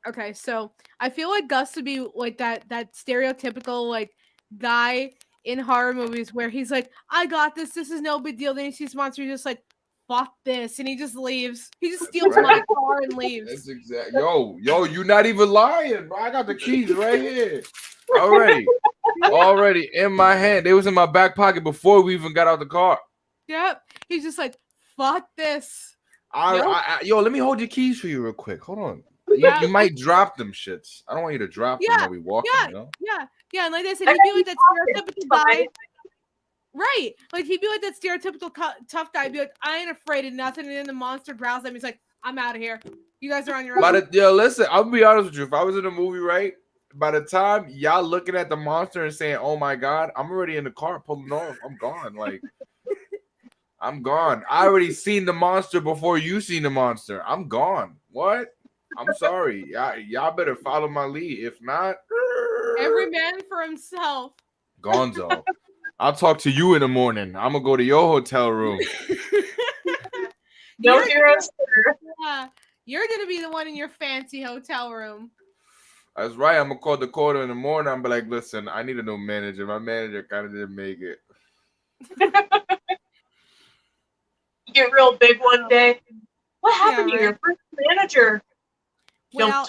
Okay, so I feel like Gus would be like that stereotypical like guy in horror movies where he's like, I got this. This is no big deal. Then he sees monster, he's just like, fuck this, and he just leaves. He just steals my car and leaves. That's exactly. Yo, you're not even lying, bro. I got the keys right here. Already in my hand. They was in my back pocket before we even got out the car. Yep. He's just like, fuck this. Yo, let me hold your keys for you real quick. Hold on. You might drop them shits. I don't want you to drop them while we walk. Yeah. And like I said, he'd be like that stereotypical guy. Right. Like he'd be like that stereotypical tough guy. He'd be like, I ain't afraid of nothing. And then the monster growls at me. He's like, I'm out of here. You guys are on your own. Listen, I'll be honest with you. If I was in a movie, right, by the time y'all looking at the monster and saying, oh my God, I'm already in the car pulling off. I'm gone. Like, I'm gone. I already seen the monster before you seen the monster. I'm gone. What? I'm sorry. Y'all better follow my lead. If not, every man for himself. Gonzo. I'll talk to you in the morning. I'm gonna go to your hotel room. No heroes. Yeah, you're gonna be the one in your fancy hotel room. That's right. I'm gonna call the quarter in the morning. I'm be like, listen, I need a new manager. My manager kind of didn't make it. You get real big one day. What happened to your first manager? Well,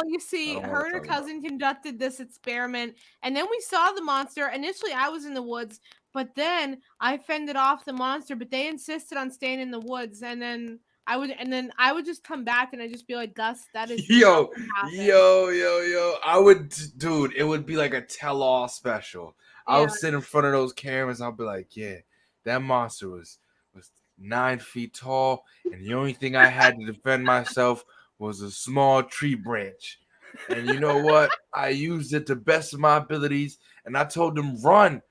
you see, her and her cousin conducted this experiment, and then we saw the monster. Initially, I was in the woods, but then I fended off the monster, but they insisted on staying in the woods, and then I would just come back and I'd just be like, Gus, that is not Yo, what happened. yo. I would, dude, it would be like a tell all special. I Yeah. would sit in front of those cameras. I'll be like, yeah, that monster was 9 feet tall. And the only thing I had to defend myself was a small tree branch. And you know what? I used it to best of my abilities. And I told them, run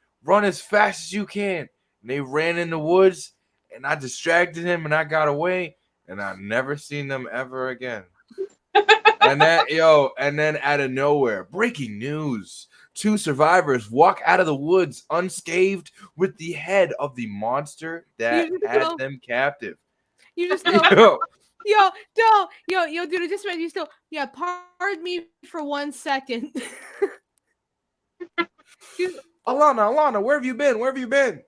as fast as you can. And they ran in the woods. And I distracted him and I got away. And I never seen them ever again. And then out of nowhere, breaking news. 2 survivors walk out of the woods unscathed with the head of the monster that You just had go, them captive. you just go, Yo, dude, I just read you still, yeah, pardon me for 1 second. Alana, where have you been? Where have you been?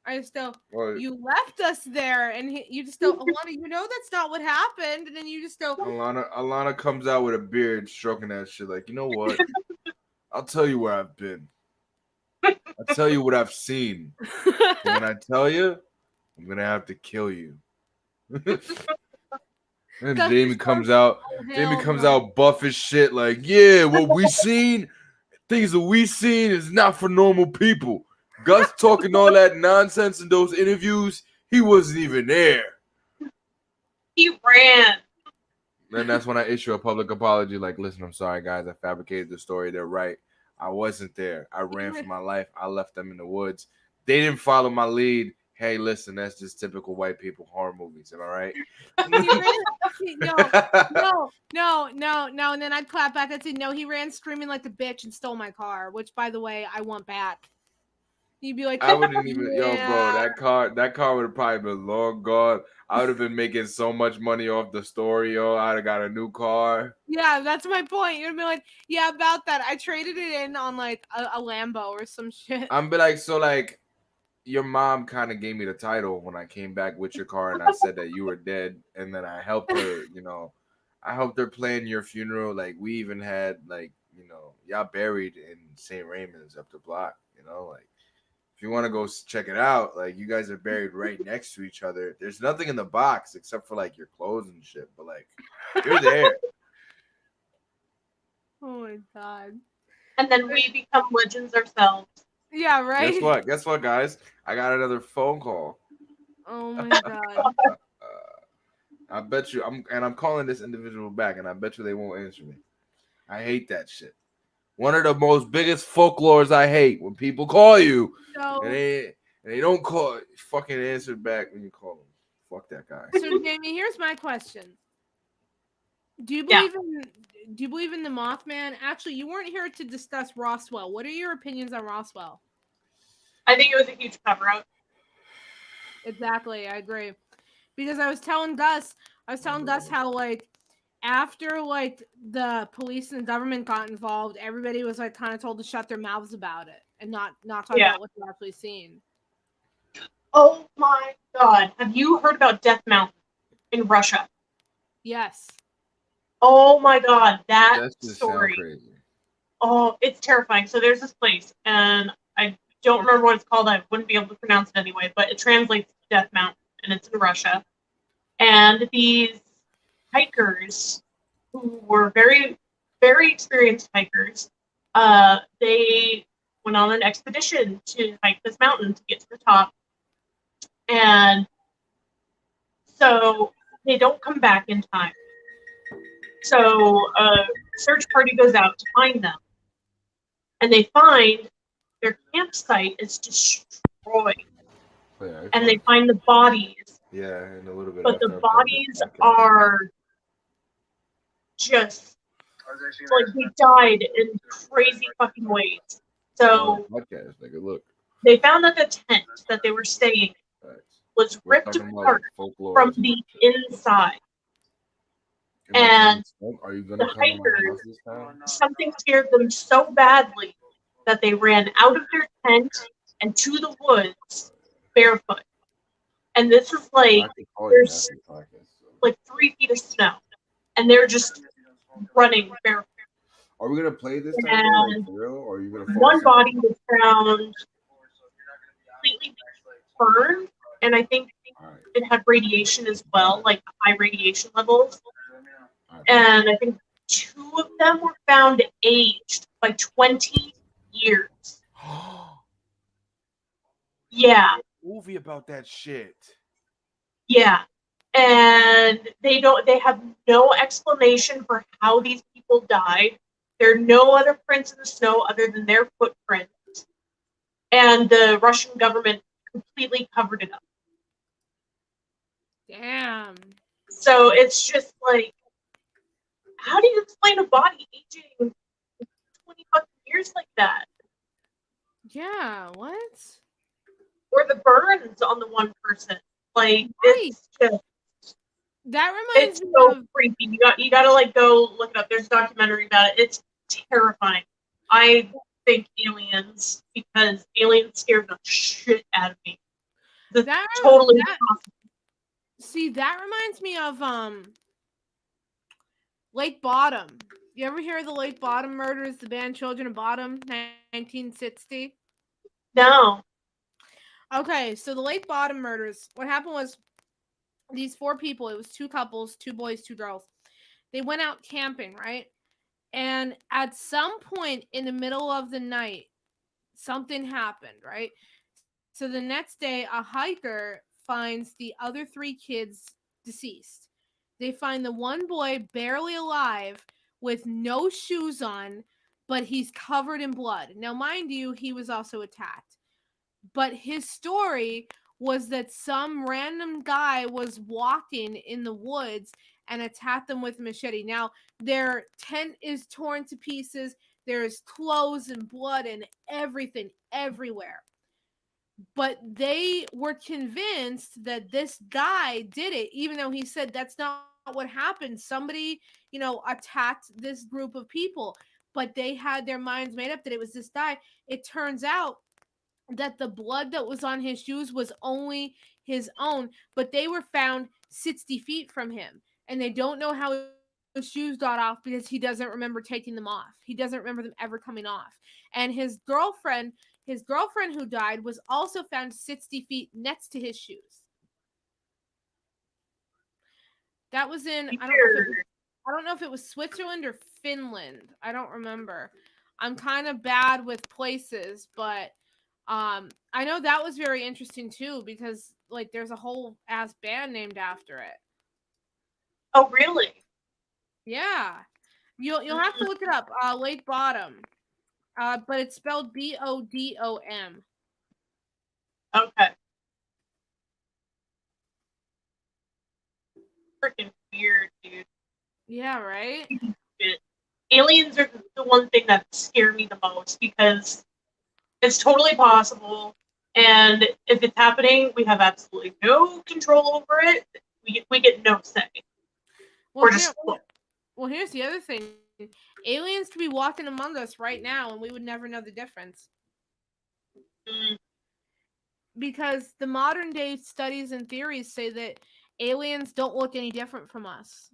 I still, Well, you left us there, and you just go, Alana, you know that's not what happened, and then you just go, Alana comes out with a beard, stroking that shit like, you know what? I'll tell you where I've been. I'll tell you what I've seen. And when I tell you, I'm gonna have to kill you. And Gus Jamie just comes goes, out. "Oh, Jamie hell comes no." out buff as shit. Like, yeah, what we seen, things that we seen is not for normal people. Gus talking all that nonsense in those interviews. He wasn't even there. He ran. And that's when I issue a public apology. Like, listen, I'm sorry, guys. I fabricated the story. They're right. I wasn't there. I ran for my life. I left them in the woods. They didn't follow my lead. Hey, listen, that's just typical white people horror movies. Am I right? No. And then I'd clap back. I'd say, no, he ran screaming like a bitch and stole my car, which, by the way, I want back. You'd be like, I wouldn't even, yo, bro, yeah. that car would have probably been long gone. I would have been making so much money off the story, yo. I'd have got a new car. Yeah, that's my point. You'd be like, yeah, about that. I traded it in on like a Lambo or some shit. I'm be like, so like, your mom kind of gave me the title when I came back with your car and I said that you were dead, and then I helped her, I helped her plan your funeral. Like, we even had like, y'all buried in St. Raymond's up the block, like, if you want to go check it out, like, you guys are buried right next to each other. There's nothing in the box except for like your clothes and shit, but like, you're there. Oh my god. And then we become legends ourselves. Yeah, right? Guess what, guys? I got another phone call. Oh my god. I bet you I'm calling this individual back, and I bet you they won't answer me. I hate that shit. One of the most biggest folklores I hate, when people call you So, and they don't call, fucking answer back when you call them. Fuck that guy. so Jamie, here's my question. Do you believe in the Mothman? Actually, you weren't here to discuss Roswell. What are your opinions on Roswell? I think it was a huge cover up. Exactly, I agree. Because I was telling Gus how like after like the police and the government got involved, everybody was like kind of told to shut their mouths about it and not talk about what they're actually seeing. Oh my god. Have you heard about Death Mountain in Russia? Yes. Oh my god, that just story. Sound crazy. Oh, it's terrifying. So there's this place, and I don't remember what it's called. I wouldn't be able to pronounce it anyway, but it translates to Death Mountain, and it's in Russia. And these hikers, who were very, very experienced hikers, they went on an expedition to hike this mountain to get to the top. And so they don't come back in time. So a search party goes out to find them. And they find their campsite is destroyed. Yeah, and they find the bodies. Yeah, and a little bit. But the bodies are just like they died in crazy fucking ways. So podcast, nigga, look. They found that the tent that they were staying in was ripped apart from the inside. And are you the hikers, something scared them so badly that they ran out of their tent and to the woods barefoot. And this is like, there's like 3 feet of snow. And they're just running barefoot. Are we going to play this time? Like, for real? Or are you going to one body was found completely burned. And I think All right. it had radiation as well, like high radiation levels. All right. And I think 2 of them were found aged by 20 years. Yeah, Movie about that shit. yeah. And they have no explanation for how these people died. There are no other prints in the snow other than their footprints. And the Russian government completely covered it up. Damn. So it's just like, how do you explain a body aging 20 fucking years like that? Yeah, what? Or the burns on the one person. Like, Right. it's just, That reminds it's me so of creepy. You gotta like go look it up. There's a documentary about it. It's terrifying. I think aliens, because aliens scared the shit out of me. That's that. totally That impossible. see, that reminds me of Lake Bottom. You ever hear of the Lake Bottom murders? The band Children of Bottom, 1960. No. Okay, so the Lake Bottom murders. What happened was these 4 people. It was 2 couples, 2 boys, 2 girls. They went out camping, right? And at some point in the middle of the night, something happened, right? So the next day, a hiker finds the other 3 kids deceased. They find the one boy barely alive with no shoes on, but he's covered in blood. Now, mind you, he was also attacked. But his story was that some random guy was walking in the woods and attacked them with a machete. Now, their tent is torn to pieces. There's clothes and blood and everything everywhere. But they were convinced that this guy did it, even though he said that's not what happened. Somebody, attacked this group of people, but they had their minds made up that it was this guy. It turns out that the blood that was on his shoes was only his own, but they were found 60 feet from him. And they don't know how his shoes got off because he doesn't remember taking them off. He doesn't remember them ever coming off. And his girlfriend who died was also found 60 feet next to his shoes. That was in, I don't know if it was Switzerland or Finland. I don't remember. I'm kind of bad with places, but I know that was very interesting too because like there's a whole ass band named after it. Oh, really? Yeah. You'll have to look it up. Lake Bottom. But it's spelled Bodom. Okay. Freaking weird, dude. Yeah, right? Aliens are the one thing that scare me the most because it's totally possible, and if it's happening, we have absolutely no control over it. We get no say. Well, We're just here's the other thing. Aliens could be walking among us right now and we would never know the difference. mm, Because the modern day studies and theories say that aliens don't look any different from us.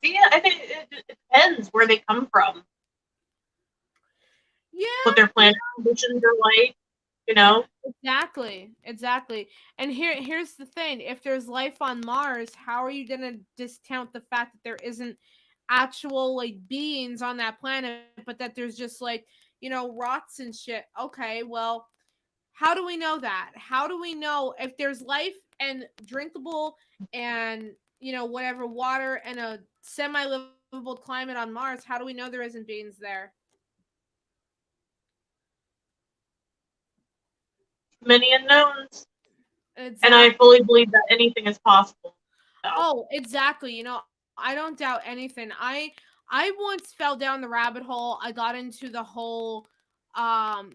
yeah. I think it depends where they come from, Yeah, what their planet conditions are like. You know. exactly. And here's the thing. If there's life on Mars, how are you going to discount the fact that there isn't actual like beings on that planet, but that there's just like, rocks and shit. Okay, well, how do we know that? How do we know if there's life and drinkable and, whatever water and a semi-livable climate on Mars? How do we know there isn't beings there? Many unknowns, Exactly. and I fully believe that anything is possible. So. Oh, exactly. I don't doubt anything. I once fell down the rabbit hole. I got into the whole um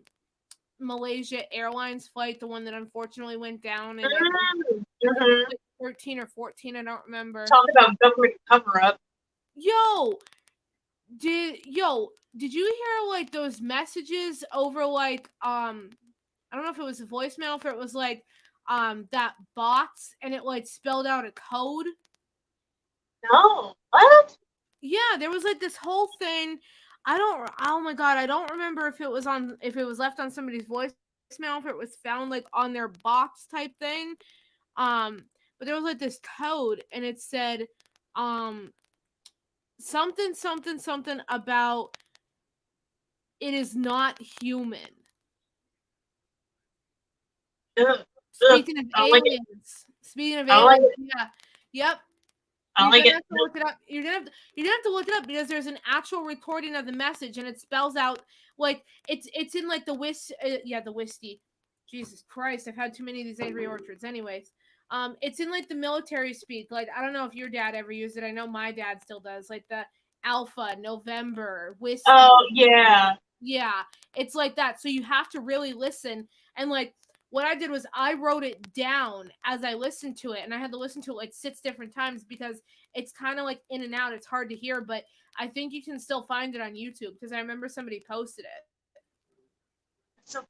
Malaysia Airlines flight, the one that unfortunately went down in Mm-hmm. 13 or 14, I don't remember. Talk about government cover up. Did you hear like those messages over like I don't know if it was a voicemail, if it was like that box and it like spelled out a code? No, what? Yeah, there was like this whole thing. Oh my god, I don't remember if it was left on somebody's voicemail voicemail, if it was found like on their box type thing. But there was like this code, and it said, um, something, something, something about it is not human. Ugh, ugh, Speaking of I don't like it. aliens, speaking of I don't like aliens, it. yeah, yep. I don't You're like gonna it. have to look it up. You're gonna have to look it up because there's an actual recording of the message, and it spells out like it's in like the yeah, the whiskey. Jesus Christ, I've had too many of these Angry Orchards. Anyways, it's in like the military speak. Like I don't know if your dad ever used it. I know my dad still does. Like the Alpha, November, whiskey. Oh yeah. Yeah, it's like that. So you have to really listen. And like what I did was I wrote it down as I listened to it, and I had to listen to it like 6 different times because it's kind of like in and out. It's hard to hear, but I think you can still find it on YouTube because I remember somebody posted it. So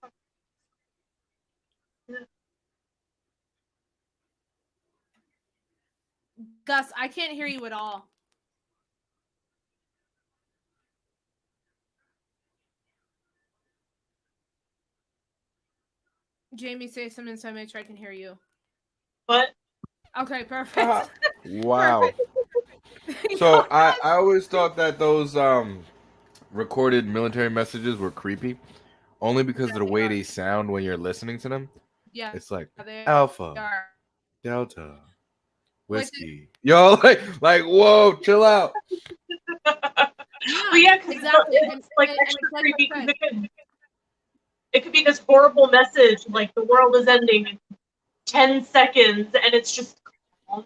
Gus, I can't hear you at all. Jamie, say something so I make sure I can hear you. but Okay, perfect. Wow. Perfect. You know, So I always thought that those recorded military messages were creepy, only because of the they way are. they sound when you're listening to them. Yeah, It's like they Alpha, are. Delta, Like, whiskey. Yo, like, whoa, chill out. yeah, but yeah, because exactly. it's like And extra it's like creepy I because said, it could be this horrible message like the world is ending in 10 seconds, and it's just calm.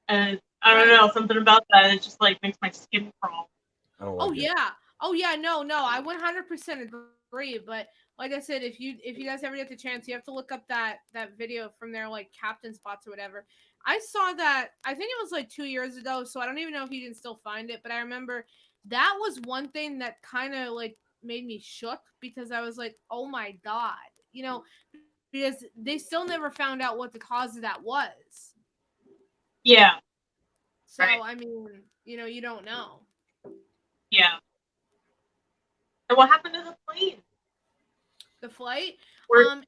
And I don't right. know, something about that. It just like makes my skin crawl. I don't Oh like it. yeah. Oh yeah. No, no. I 100% agree. But like I said, if you guys ever get the chance, you have to look up that video from their like captain spots or whatever. I saw that. I think it was like 2 years ago. So I don't even know if you can still find it. But I remember that was one thing that kind of like made me shook because I was like, oh my god, you know, because they still never found out what the cause of that was. Yeah, So right. I mean, you don't know. Yeah. And what happened to the plane? The flight. Where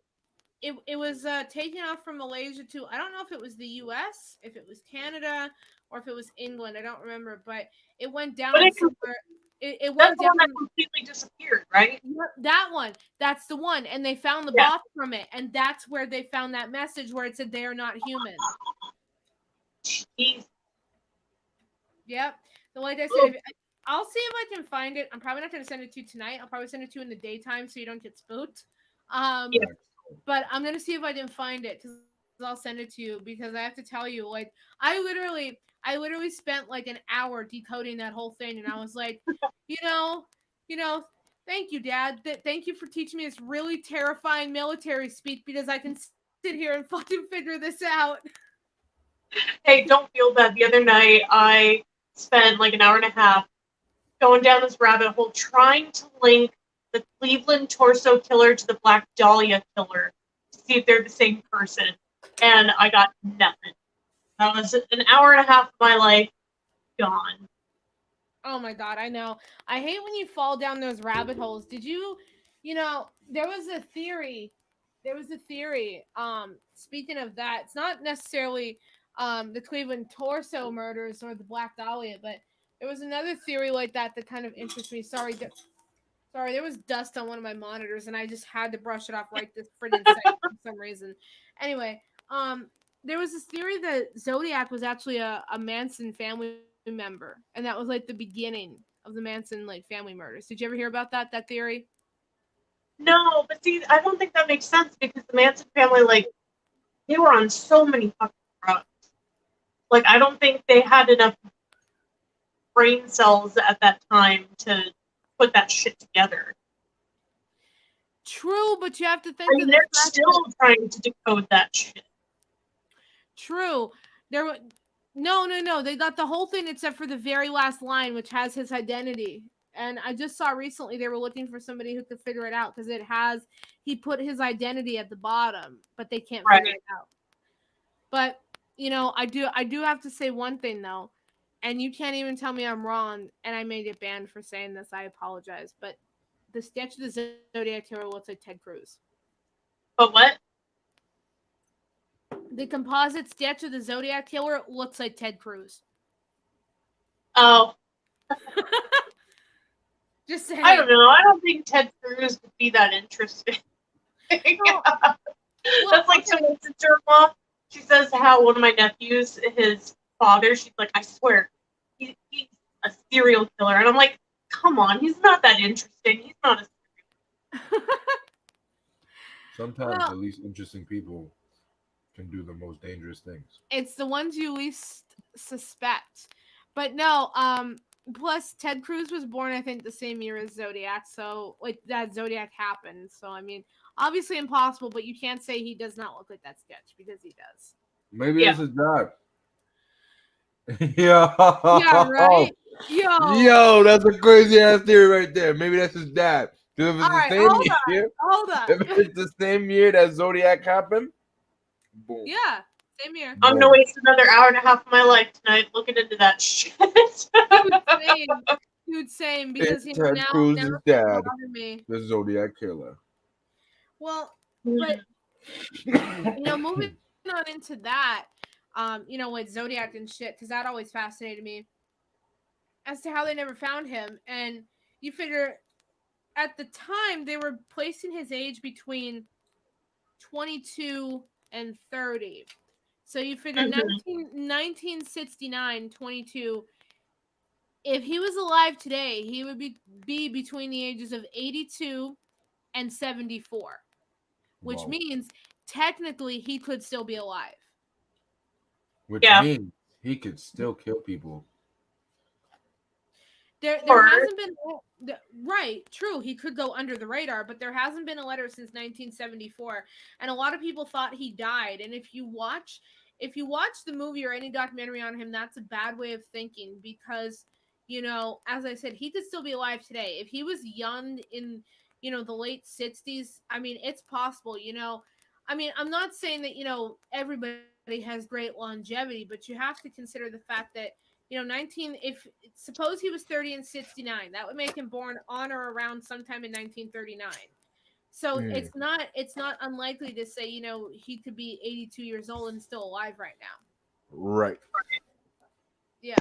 It was taken off from Malaysia to, I don't know if it was the U.S., if it was Canada, or if it was England. I don't remember, but it went but down somewhere. It that's went the one that down. completely disappeared, right? Yep, that one. That's the one, and they found the Yeah. box from it, and that's where they found that message where it said they are not human. Jeez. Yep. So like I said, Oh, I'll see if I can find it. I'm probably not going to send it to you tonight. I'll probably send it to you in the daytime so you don't get spooked. yeah. But I'm gonna see if I can find it because I'll send it to you because I have to tell you, like, I literally spent like an hour decoding that whole thing, and I was like, you know, you know, thank you, Dad. Thank you for teaching me this really terrifying military speak because I can sit here and fucking figure this out. Hey, don't feel bad. The other night, I spent like an hour and a half going down this rabbit hole trying to link the Cleveland torso killer to the Black Dahlia killer to see if they're the same person. And I got nothing. That was an hour and a half of my life gone. Oh my god, I know. I hate when you fall down those rabbit holes. Did you, there was a theory. There was a theory. Speaking of that, it's not necessarily the Cleveland torso murders or the Black Dahlia, but there was another theory like that kind of interests me. Sorry, there was dust on one of my monitors, and I just had to brush it off right this friggin' second for some reason. Anyway, there was this theory that Zodiac was actually a Manson family member, and that was like the beginning of the Manson like family murders. Did you ever hear about that theory? No, but see, I don't think that makes sense because the Manson family, like, they were on so many fucking drugs. Like, I don't think they had enough brain cells at that time to put that shit together. True, but you have to I think mean, of the they're fact that still trying to decode that shit. true. There were no, no, no. They got the whole thing except for the very last line, which has his identity. And I just saw recently they were looking for somebody who could figure it out because he put his identity at the bottom, but they can't Right. figure it out. But I do have to say one thing though, and you can't even tell me I'm wrong, and I may get banned for saying this. I apologize, but the sketch of the Zodiac killer looks like Ted Cruz. But what? The composite sketch of the Zodiac Killer looks like Ted Cruz. Oh, Just saying. I don't know. I don't think Ted Cruz would be that interesting. Well, That's like okay. someone's sister-in-law. She says how one of my nephews, his father, she's like, I swear, he's a serial killer. And I'm like, come on, he's not that interesting. He's not a Sometimes Well- the least interesting people can do the most dangerous things. It's the ones you least suspect. But no, plus Ted Cruz was born, I think, the same year as Zodiac, so like that Zodiac happened. So I mean, obviously impossible, but you can't say he does not look like that sketch because he does. Maybe Yeah. it's his dad. Yo. Yeah, right? Yo. Yo, that's a crazy ass theory right there. Maybe that's his dad. Because if it's All right, the same hold year, Hold if on. it's the same year that Zodiac happened, boom. Yeah, same year. I'm gonna waste another hour and a half of my life tonight looking into that shit. Dude, same because It's you know, Ted Cruz's now it's dad, bother me. the Zodiac Killer. Well, but you know, moving on into that, you know, with Zodiac and shit, because that always fascinated me as to how they never found him. And you figure at the time they were placing his age between 22 and 30. So you figure 1969, 22. If he was alive today, he would be between the ages of 82 and 74, which Wow. means technically he could still be alive. Which Yeah. means he could still kill people. There Or- hasn't been right, true. He could go under the radar, but there hasn't been a letter since 1974, and a lot of people thought he died. And if you watch the movie or any documentary on him, that's a bad way of thinking because you know, as I said, he could still be alive today. If he was young in the late 60s, I mean, it's possible. You know, I mean, I'm not saying that everybody has great longevity, but you have to consider the fact that. 19, if suppose he was 30 and 69, that would make him born on or around sometime in 1939. So it's not unlikely to say, he could be 82 years old and still alive right now. Right. Yeah.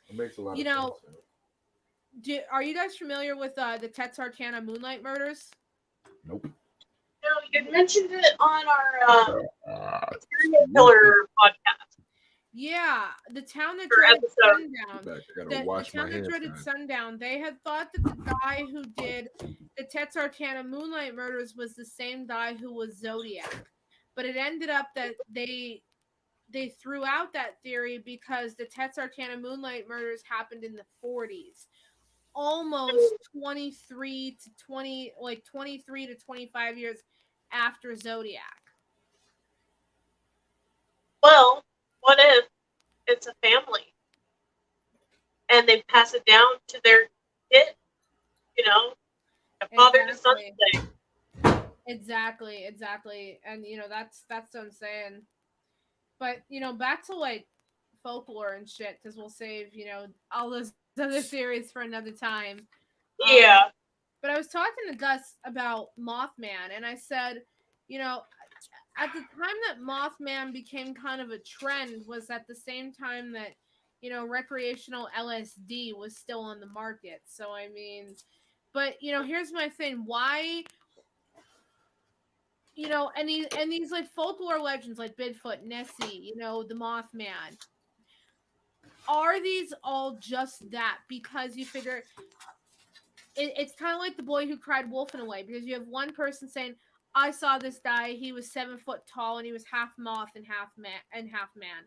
It makes a lot You of know, sense. are you guys familiar with the Texarkana Moonlight Murders? Nope. No, you mentioned it on our serial killer podcast. Yeah, the town that Or dreaded episode. sundown. I gotta wash The my town that hands. dreaded guys. sundown. They had thought that the guy who did the Texarkana Moonlight Murders was the same guy who was Zodiac, but it ended up that they threw out that theory because the Texarkana Moonlight Murders happened in the 40s, almost 23 to 25 years after Zodiac. Well, what if it's a family and they pass it down to their kid? A father to son thing. Exactly. And that's what I'm saying. But back to like folklore and shit, because we'll save all those other theories for another time. Yeah. But I was talking to Gus about Mothman, and I said, at the time that Mothman became kind of a trend was at the same time that recreational LSD was still on the market. So I mean, but here's my thing: why? And these like folklore legends like Bigfoot, Nessie, the Mothman. Are these all just that? Because you figure it's kind of like the boy who cried wolf in a way, because you have one person saying, I saw this guy, he was 7 foot tall and he was half moth and half man.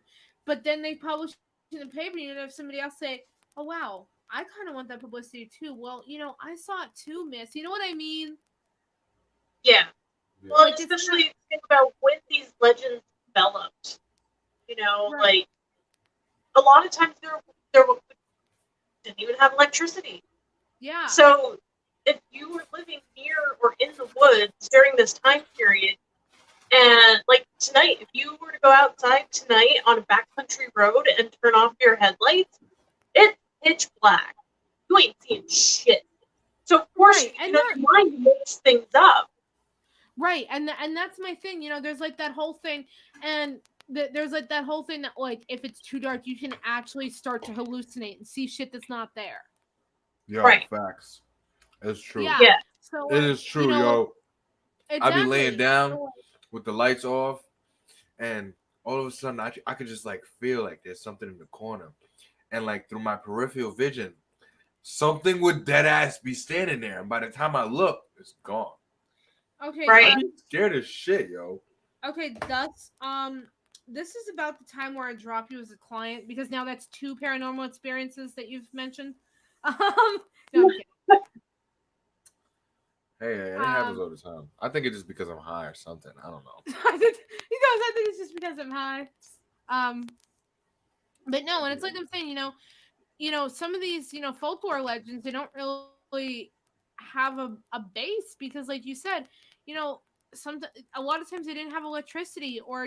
But then they publish in the paper and you have somebody else say, oh wow, I kind of want that publicity too. Well, I saw it too, miss. You know what I mean? Yeah. Yeah. Well, Like, especially think about when these legends developed. Right. Like a lot of times there didn't even have electricity. Yeah. So if you were living near or in the woods during this time period, and like tonight, if you were to go outside tonight on a backcountry road and turn off your headlights, it's pitch black. You ain't seeing shit. So of course, Right, and your mind makes things up. Right, and that's my thing. There's like that whole thing, and there's like that whole thing that like if it's too dark, you can actually start to hallucinate and see shit that's not there. Yo, Right. facts. It's true. Yeah. Yeah. So It is true, like, yo. I be laying exactly. down So, with the lights off, and all of a sudden I could just like feel like there's something in the corner, and like through my peripheral vision, something would dead ass be standing there, and by the time I look, it's gone. okay, Right. I'd be scared as shit, yo. okay, that's this is about the time where I drop you as a client because now that's two paranormal experiences that you've mentioned. No, I'm kidding. Hey, it happens all the time. I think it's just because I'm high or something. I don't know. I think it's just because I'm high. Um, but no, and it's like I'm saying, some of these, folklore legends, they don't really have a base because, like you said, you know, some a lot of times they didn't have electricity, or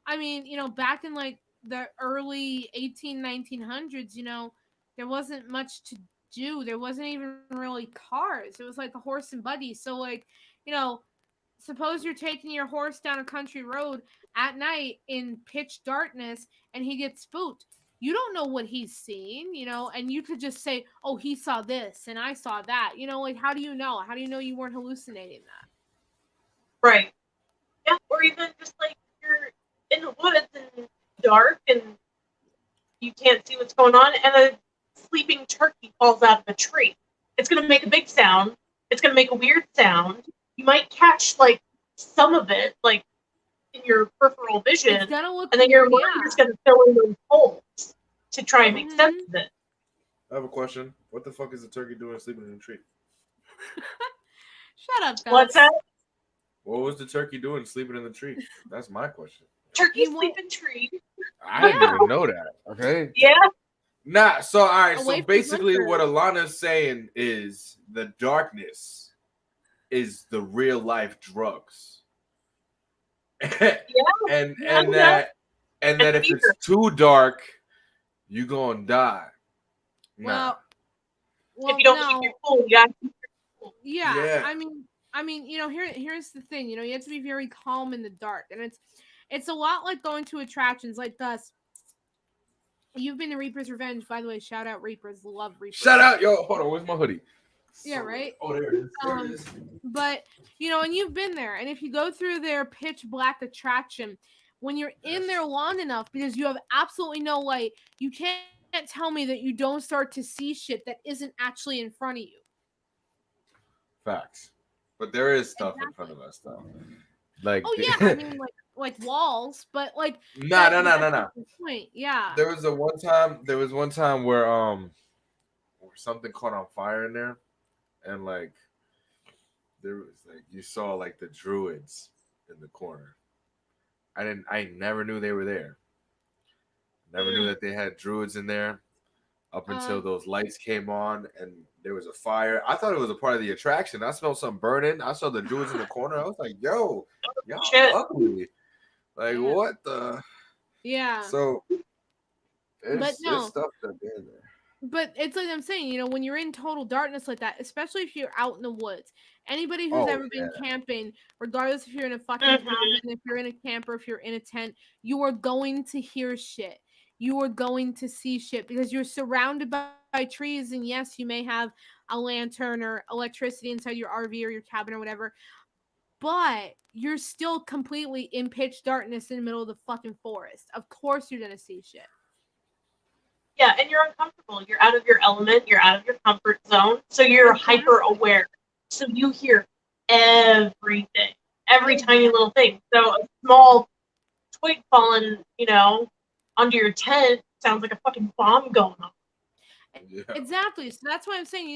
I mean, back in like the early 1900s, there wasn't much to do. There wasn't even really cars. It was like a horse and buggy. So like, you know, suppose you're taking your horse down a country road at night in pitch darkness and he gets spooked. You don't know what he's seeing, and you could just say, oh, he saw this and I saw that. Like, how do you know? How do you know you weren't hallucinating that? Right. Yeah. Or even just like you're in the woods and dark and you can't see what's going on, and a sleeping turkey falls out of a tree. It's going to make a big sound. It's going to make a weird sound. You might catch like some of it, like in your peripheral vision, It's gonna look and then your weird, mind is going to fill in those holes to try and make sense of it. I have a question. What the fuck is the turkey doing sleeping in a tree? Shut up, Beth. What's that? What was the turkey doing sleeping in the tree? That's my question. Turkeys He sleep won't- in trees. I didn't Yeah. even know that. Okay. Yeah. Nah, so all right, Away so from basically winter. what Alana's saying is the darkness is the real life drugs. and Yeah. that And if fear. it's too dark, you gonna die. Nah. Well, If you don't no. keep your cool, you have to keep your cool. Yeah. Yeah. I mean, here's the thing. You have to be very calm in the dark, and it's a lot like going to attractions like this. You've been to Reaper's Revenge, by the way. Shout out Reapers, love Reapers. Shout out, yo. Hold on, where's my hoodie? Yeah, right. Oh, there it is. There it is. But and you've been there, and if you go through their pitch black attraction, when you're in there long enough, because you have absolutely no light, you can't tell me that you don't start to see shit that isn't actually in front of you. Facts. But there is stuff in front of us though. Like Oh yeah, I mean like walls, but like no. that's the point. Yeah. There was one time where something caught on fire in there, and like there was like you saw like the druids in the corner. I never knew they were there. Never knew that they had druids in there up until those lights came on and there was a fire. I thought it was a part of the attraction. I smelled something burning. I saw the druids in the corner. I was like, yo, y'all Shit. ugly. Like, Yeah. what the? Yeah. So, But no. there's stuff that's in there. But it's like I'm saying, when you're in total darkness like that, especially if you're out in the woods, anybody who's ever been camping, regardless if you're in a fucking cabin, if you're in a camper, if you're in a tent, you are going to hear shit. You are going to see shit because you're surrounded by trees, and yes, you may have a lantern or electricity inside your RV or your cabin or whatever, but you're still completely in pitch darkness in the middle of the fucking forest. Of course you're gonna see shit. Yeah, and you're uncomfortable. You're out of your element. You're out of your comfort zone. So you're hyper aware. So you hear everything, every tiny little thing. So a small twig falling, onto your tent sounds like a fucking bomb going off. Yeah. Exactly. So that's why I'm saying,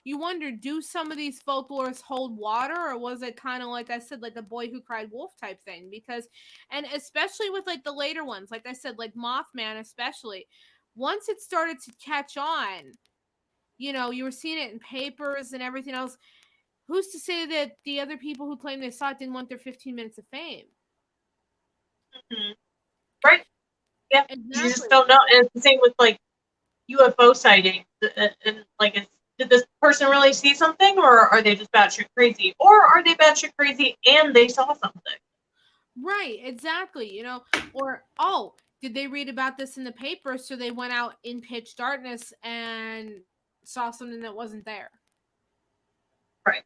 you wonder, do some of these folklores hold water, or was it kind of like I said, like the boy who cried wolf type thing? Because, and especially with like the later ones, like I said, like Mothman, especially, once it started to catch on, you were seeing it in papers and everything else. Who's to say that the other people who claim they saw it didn't want their 15 minutes of fame? Mm-hmm. Right. Yeah. Exactly. You just don't know. And it's the same with like UFO sightings, and like it's did this person really see something, or are they just batshit crazy, or are they batshit crazy and they saw something? Right, exactly. Or oh, did they read about this in the paper so they went out in pitch darkness and saw something that wasn't there? Right.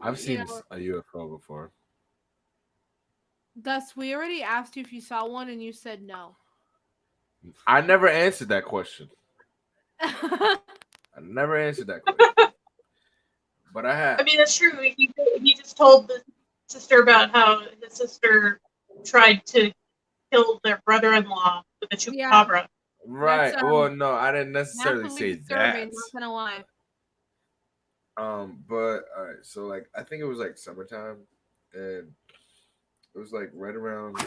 I've You seen know, a UFO before. Gus, we already asked you if you saw one and you said no. I never answered that question. I never answered that question. But I I have. mean, that's true. He just told the sister about how his sister tried to kill their brother-in-law with a Yeah, chupacabra. that's Right. Well, no, I didn't necessarily massively say disturbing, that. not gonna lie. But all right, so like I think it was like summertime, and it was like right around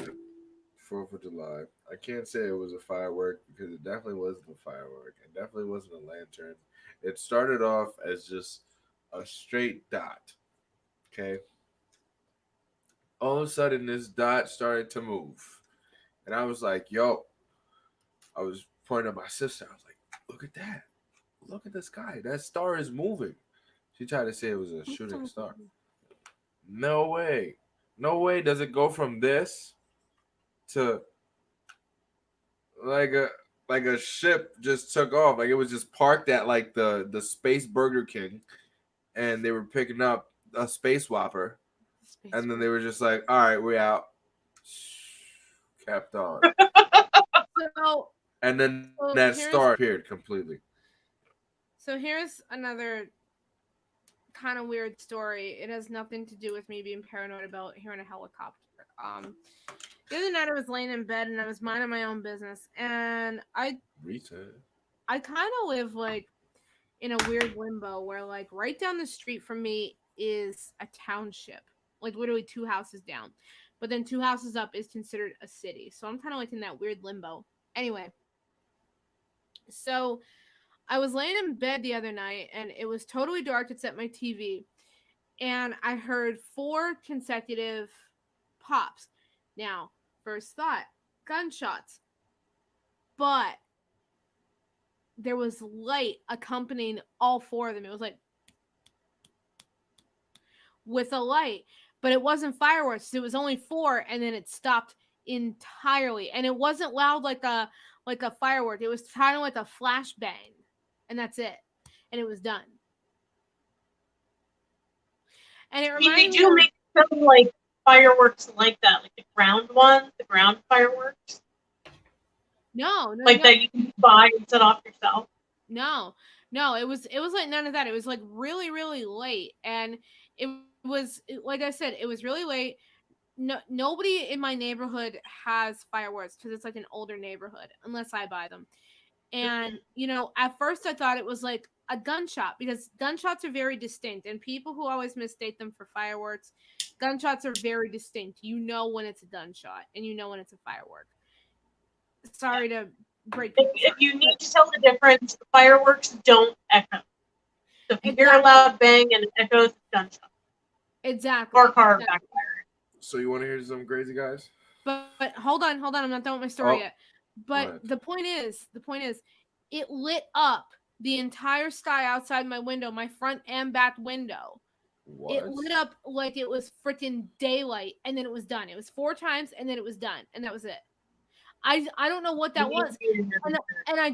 4th of July. I can't say it was a firework because it definitely wasn't a firework. It definitely wasn't a lantern. It started off as just a straight dot. Okay. All of a sudden, this dot started to move, and I was like, "Yo!" I was pointing at my sister. I was like, "Look at that! Look at the sky. That star is moving." She tried to say it was a shooting star. No way. No way does it go from this to like a like a ship just took off. Like it was just parked at like the space Burger King, and they were picking up a space whopper, Space and then they Force. were just like, "All right, we out." Kept on, So, and then so that here's star appeared completely. so here's another kind of weird story. It has nothing to do with me being paranoid about hearing a helicopter. The other night I was laying in bed and I was minding my own business, and Reset. I kind of live like in a weird limbo where like right down the street from me is a township, like literally two houses down, but then two houses up is considered a city. So I'm kind of like in that weird limbo. Anyway, so I was laying in bed the other night and it was totally dark except my TV, and I heard four consecutive pops. Now, first thought, gunshots, but there was light accompanying all four of them. It was like with a light, but it wasn't fireworks. It was only four, and then it stopped entirely, and it wasn't loud like a firework. It was kind of like a flash bang, and that's it, and it was done. And it I mean, they reminded me do of make some like fireworks like that, like the ground ones, the ground fireworks, no, no, like no, that you can buy and set off yourself. no, no. It was like none of that. It was like really really late, and like I said, it was really late. No, nobody in my neighborhood has fireworks because it's like an older neighborhood, unless I buy them. And at first I thought it was like a gunshot because gunshots are very distinct, and people who always mistake them for fireworks, gunshots are very distinct. You know when it's a gunshot, and you know when it's a firework. Yeah. Sorry to break If, people's if hearts, you but need to tell the difference, fireworks don't echo. So if you hear a exactly, loud bang and it echoes, it's gunshot or exactly, car exactly. backfire. So you want to hear some crazy guys? But hold on, I'm not done with my story Oh, yet. go But ahead. the point is, it lit up the entire sky outside my window, my front and back window. It What? lit up like it was freaking daylight, and then it was done. It was four times, and then it was done, and that was it. I don't know what You that need was, to be in your and I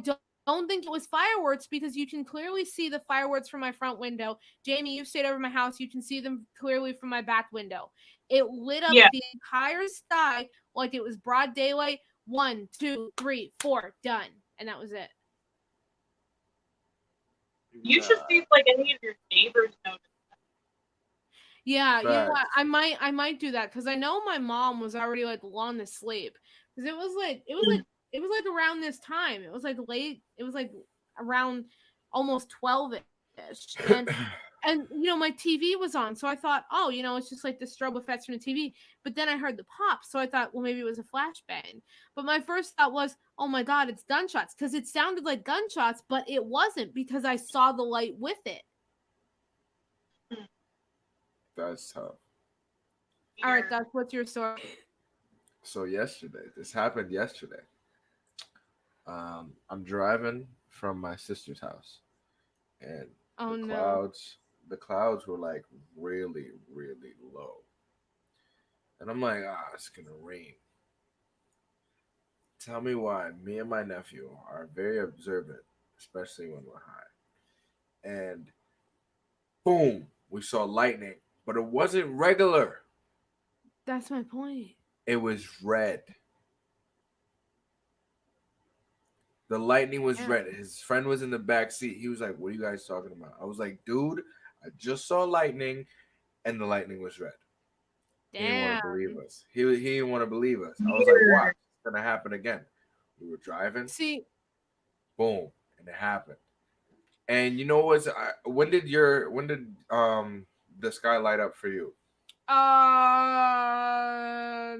don't think it was fireworks because you can clearly see the fireworks from my front window. Jamie, you stayed over my house. You can see them clearly from my back window. It lit up Yeah. the entire sky like it was broad daylight. One, two, three, four, done, and that was it. You should see if like any of your neighbors notice. Yeah, Facts. I might do that because I know my mom was already like long asleep because it was like around this time. It was like late. It was like around almost 12ish, and my TV was on, so I thought, oh, it's just like the strobe effects from the TV. But then I heard the pop, so I thought, well, maybe it was a flashbang. But my first thought was, oh my god, it's gunshots because it sounded like gunshots, but it wasn't because I saw the light with it. That's tough. All right, Yeah. that's what's your story. So yesterday, this happened yesterday. I'm driving from my sister's house, and Oh the no. clouds were like really, really low. And I'm like, it's gonna rain. Tell me why me and my nephew are very observant, especially when we're high. And boom, we saw lightning, but it wasn't regular. That's my point. It was red. The lightning was Yeah. red. His friend was in the back seat. He was like, "What are you guys talking about?" I was like, "Dude, I just saw lightning, and the lightning was red." He didn't want to believe Damn. us. He didn't want to believe us. I was like, "Watch, Weird. it's gonna happen again." We were driving, See, boom, and it happened. And you know what's when did the sky light up for you?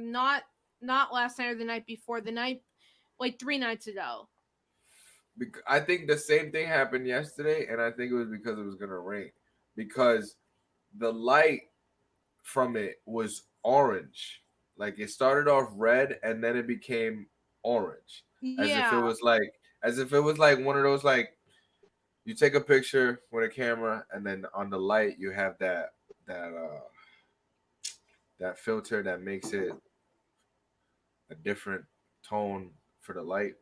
not last night or the night before. The night, like 3 nights ago. I think the same thing happened yesterday, and I think it was because it was gonna rain. Because the light from it was orange. Like it started off red and then it became orange. Yeah. As if it was like one of those like you take a picture with a camera and then on the light you have that that filter that makes it a different tone for the light,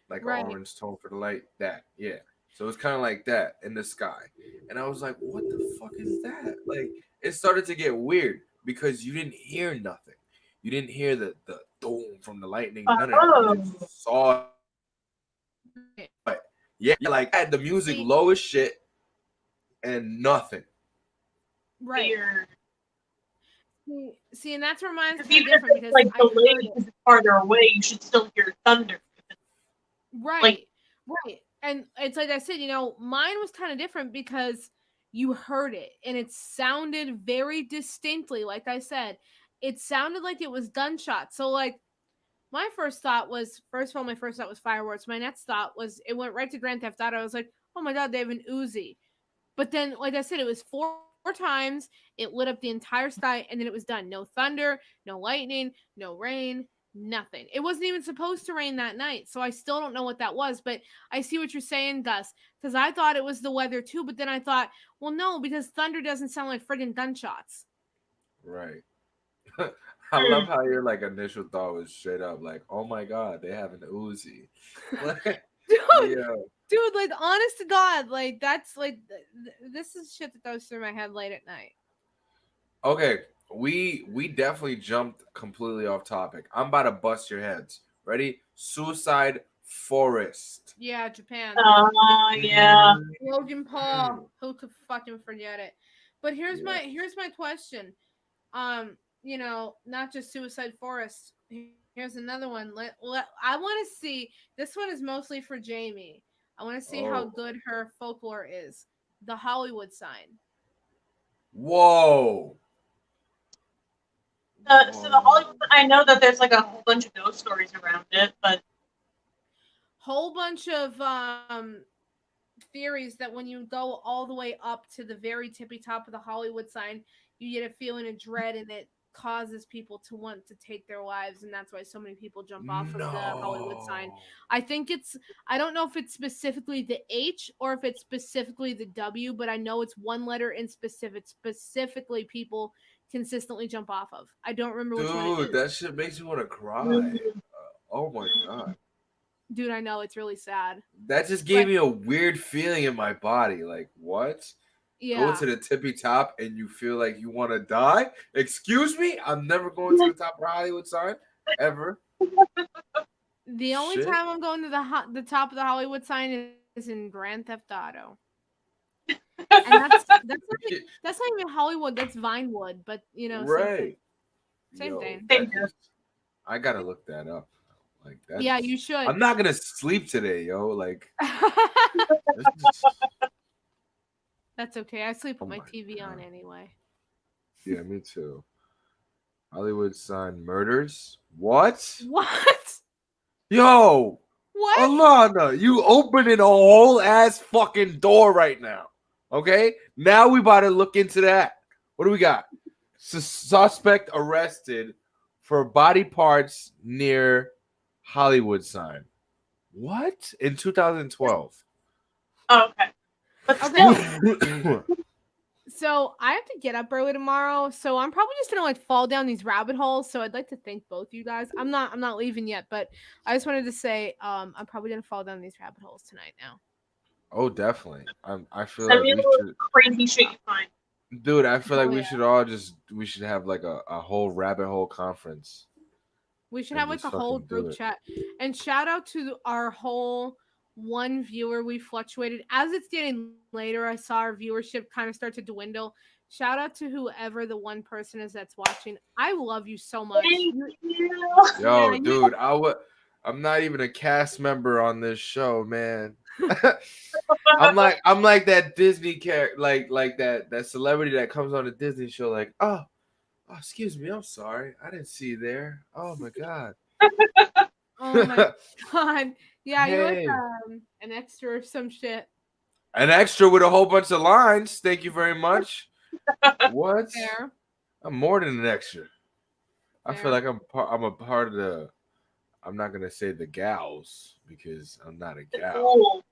like an Right. orange tone for the light. That, yeah. So it's kind of like that in the sky. And I was like, what the fuck is that? Like, it started to get weird because you didn't hear nothing. You didn't hear the boom from the lightning, none of that. You Oh, just saw it. Yeah, like I had the music See, low as shit and nothing. right. weird. See, and that's where mine's Because kind of even if different it's because like I delayed heard it. because it's farther away, you should still hear thunder. Like, Right. Right. And it's like I said, mine was kind of different because you heard it and it sounded very distinctly. Like I said, it sounded like it was gunshots. So, like, my first thought was, first of all, my first thought was fireworks. My next thought was, it went right to Grand Theft Auto. I was like, oh my God, they have an Uzi. But then, like I said, it was four times. It lit up the entire sky, and then it was done. No thunder, no lightning, no rain, nothing. It wasn't even supposed to rain that night, so I still don't know what that was. But I see what you're saying, Gus, because I thought it was the weather too. But then I thought, well, no, because thunder doesn't sound like friggin' gunshots. Right. I love mm, how your like initial thought was straight up like, "Oh my god, they have an Uzi." Like, Dude, yeah. like honest to God, like that's like this is shit that goes through my head late at night. Okay, we definitely jumped completely off topic. I'm about to bust your heads. Ready? Suicide Forest. Yeah, Japan. yeah. Logan Mhm. Paul, who could fucking forget it? But Yes. here's my question. Not just Suicide Forest. Here's another one. I want to see. This one is mostly for Jamie. I want to see how Oh. good her folklore is. The Hollywood sign. Whoa. So the Hollywood, Whoa. I know that there's like a whole bunch of ghost stories around it, but Whole bunch of theories that when you go all the way up to the very tippy top of the Hollywood sign, you get a feeling of dread and it causes people to want to take their lives, and that's why so many people jump off of the Hollywood sign. No. I don't know if it's specifically the H or if it's specifically the W, but I know it's one letter in specifically people consistently jump off of. I don't remember which one it Dude, is. that shit makes me want to cry. mm, Oh my god. Dude, I know it's really sad. That just gave But me a weird feeling in my body. Like, what? Go yeah. to the tippy top and you feel like you want to die? Excuse me? I'm never going to the top of the Hollywood sign ever. The only Shit. time I'm going to the top of the Hollywood sign is in Grand Theft Auto, and that's not even Hollywood. That's Vinewood, but same thing. Right. Same Yo, thing. same that here. just I gotta look that up. Like Yeah, that's you should. I'm not gonna sleep today, yo. Like this is That's okay. I sleep oh with my my TV on god. anyway. Yeah, me too. Hollywood sign murders? What? What? Yo, What? Alana, you opening a whole ass fucking door right now. Okay? Now we about to look into that. What do we got? Suspect arrested for body parts near Hollywood sign. What? In 2012. Oh, okay. But Okay. still, So I have to get up early tomorrow, so I'm probably just gonna like fall down these rabbit holes. So I'd like to thank both you guys. I'm not leaving yet, but I just wanted to say I'm probably gonna fall down these rabbit holes tonight now. Oh, definitely. I feel send like me we the should, crazy shit you find. dude. I feel like Oh we yeah. should all we should have like a whole rabbit hole conference We should and have like just a whole fucking do group it. chat. And shout out to our whole one viewer. We fluctuated. As it's getting later, I saw our viewership kind of start to dwindle. Shout out to whoever the one person is that's watching. I love you so much. Thank You, you. Yo, yeah, dude, I'm not even a cast member on this show, man. I'm like that Disney character, like that celebrity that comes on a Disney show, like, oh, excuse me, I'm sorry, I didn't see you there. Oh my god. oh my god. Yeah, you're like Hey, an extra or some shit. an extra with a whole bunch of lines. Thank you very much. What? Fair. I'm more than an extra. I feel Fair. like I'm a part of the. I'm not gonna say the gals because I'm not a gal. Cool.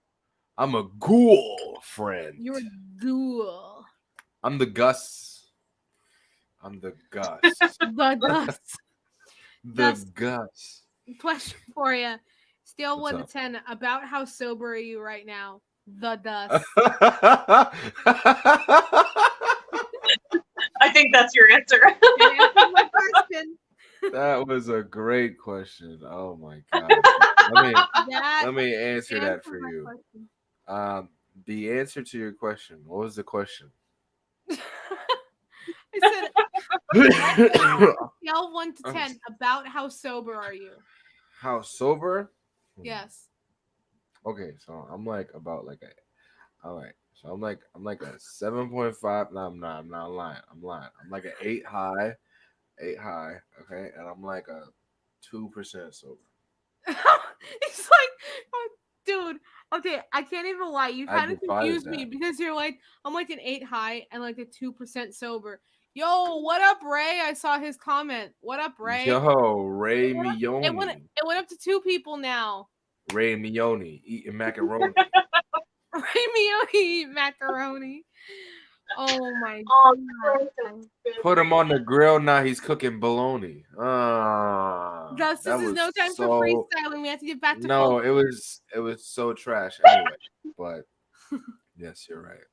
I'm a ghoul friend. You're a ghoul. I'm the Gus. I'm the Gus. The dust. The Gus. Gus. Question for you. Scale What's 1 to up? 10. About how sober are you right now? The dust. I think that's your answer. Can you answer my question? That was a great question. Oh my god. Let me answer that for my you. question. The answer to your question. What was the question? I said, scale 1 to 10. About how sober are you? How sober? Yes. Okay, so I'm like about like a. All right, so I'm like a 7.5. No, I'm not lying. I'm lying. I'm like an 8 high, 8 high. Okay, and I'm like a 2% sober. It's like, oh, dude. Okay, I can't even lie. You I kind of divided confused me that. because you're like, I'm like an 8 high and like a 2% sober. Yo, what up, Ray? I saw his comment. What up, Ray? Yo, Ray It went Mione. it went up to 2 people now. Ray Mione eating macaroni. Ray Mio eat macaroni. Oh my Oh, god. good. Put him on the grill. Now he's cooking bologna. Gus, That this is was no time for so. freestyling. We have to get back to No, folklore. it was so trash anyway. But yes, you're right.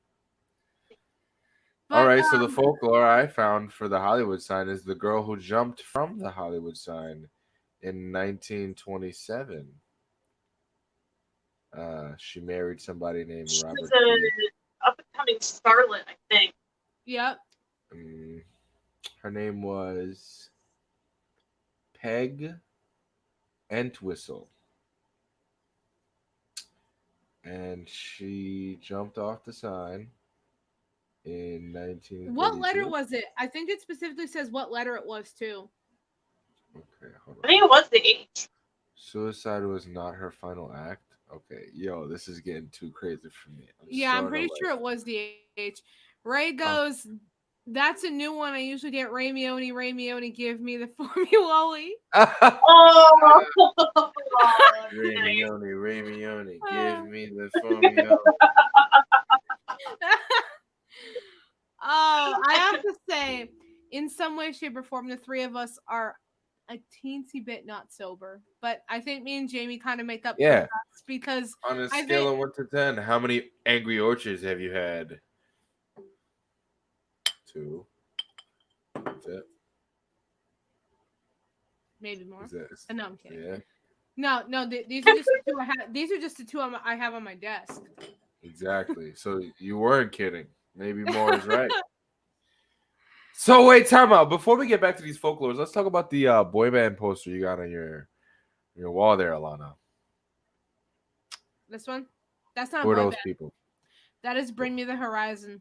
All But right, so the folklore I found for the Hollywood sign is the girl who jumped from the Hollywood sign in 1927. She married somebody named She's Robert a Key. up and coming starlet, I think. yep. Her name was Peg Entwistle. And she jumped off the sign in 1932. What letter was it? I think it specifically says what letter it was too. Okay, hold I on. think it was the H. Suicide was not her final act. Okay, yo, this is getting too crazy for me. I'm pretty sure it was the H. Ray goes, that's a new one. I usually get Ray Mione, give me the formuloli. Oh, Ray Mione, give me the formula. Oh, I have to say, in some way, shape, or form, the three of us are a teensy bit not sober. But I think me and Jamie kind of make up Yeah. for us because On a I scale think- of 1 to 10, how many Angry Orchards have you had? 2. That's it. maybe more. Is that, No, I'm kidding. yeah, No, these are just the two I have. These are just the two I have on my desk. exactly. So you weren't kidding. Maybe more is right. So wait, time out. Before we get back to these folklores, let's talk about the boy band poster you got on your wall there, Alana. This one, that's not Who a are boy those band. people? That is Bring Me the Horizon.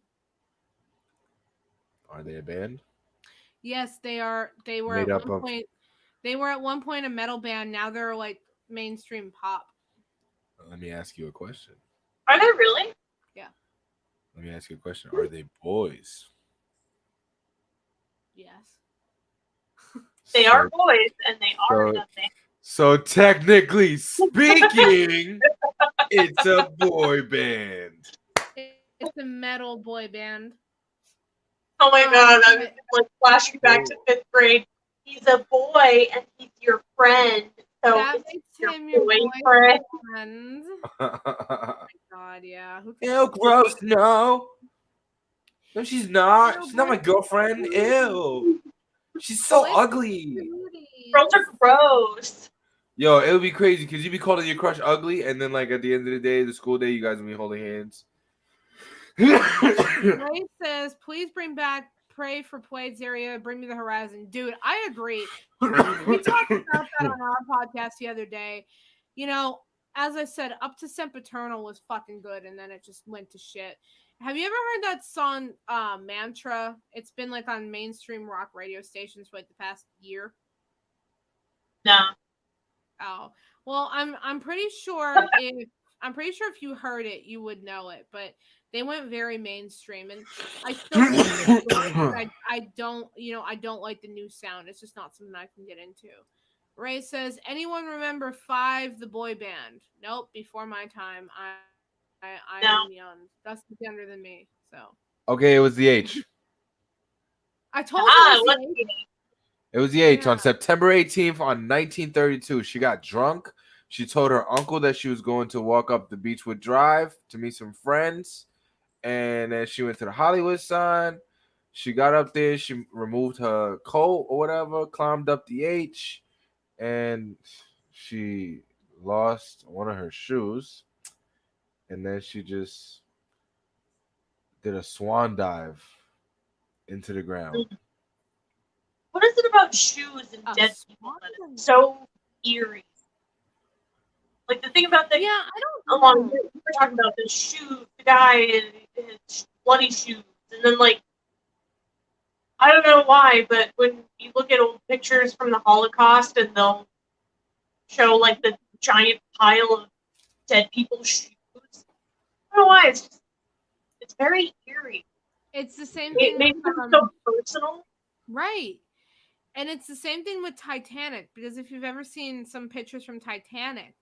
Are they a band? Yes, they are. They were Made at up one of- point. They were at one point a metal band. Now they're like mainstream pop. Let me ask you a question. are they really? Let me ask you a question. Are they boys? Yes. They are boys, and they are so- nothing. So technically speaking, it's a boy band. It's it's a metal boy band. Oh my god, I was But like flashing back to 5th grade. He's a boy and he's your friend. So that is he makes your him your boyfriend? boyfriend. God, yeah. Who Ew, gross. No. No, she's not. She's not my girlfriend. Ew. She's so Boys are ugly. Girls are cuties. Yo, gross. it would be crazy because you'd be calling your crush ugly, and then like at the end of the day, the school day, you guys would be holding hands. Ray says, please bring back Pray for Plague's area, bring me the horizon. Dude, I agree. We talked about that on our podcast the other day. You know, as I said, Up to Sempiternal was fucking good, and then it just went to shit. Have you ever heard that song Mantra? It's been like on mainstream rock radio stations for like the past year. No. Oh. Well, I'm pretty sure if you heard it, you would know it, but they went very mainstream, and I still think they're good, but I don't, I don't like the new sound. It's just not something I can get into. Ray says, anyone remember Five, the boy band? Nope, before my time. I No. am young. That's younger than me. So Okay, it was the H. I told you it was What? the age. It was the H. Yeah. On September 18th on 1932. She got drunk. She told her uncle that she was going to walk up the Beechwood Drive to meet some friends. And then she went to the Hollywood sign. She got up there. She removed her coat or whatever, climbed up the H, and she lost one of her shoes. And then she just did a swan dive into the ground. What is it about shoes and A dead people swan that dive. is so eerie? Like the thing about the Yeah, I don't along know. we're talking about the shoe, the guy in his bloody shoes, and then like I don't know why, but when you look at old pictures from the Holocaust and they'll show like the giant pile of dead people's shoes, I don't know why it's very eerie. It's the same It thing makes with them so personal. right. And it's the same thing with Titanic, because if you've ever seen some pictures from Titanic,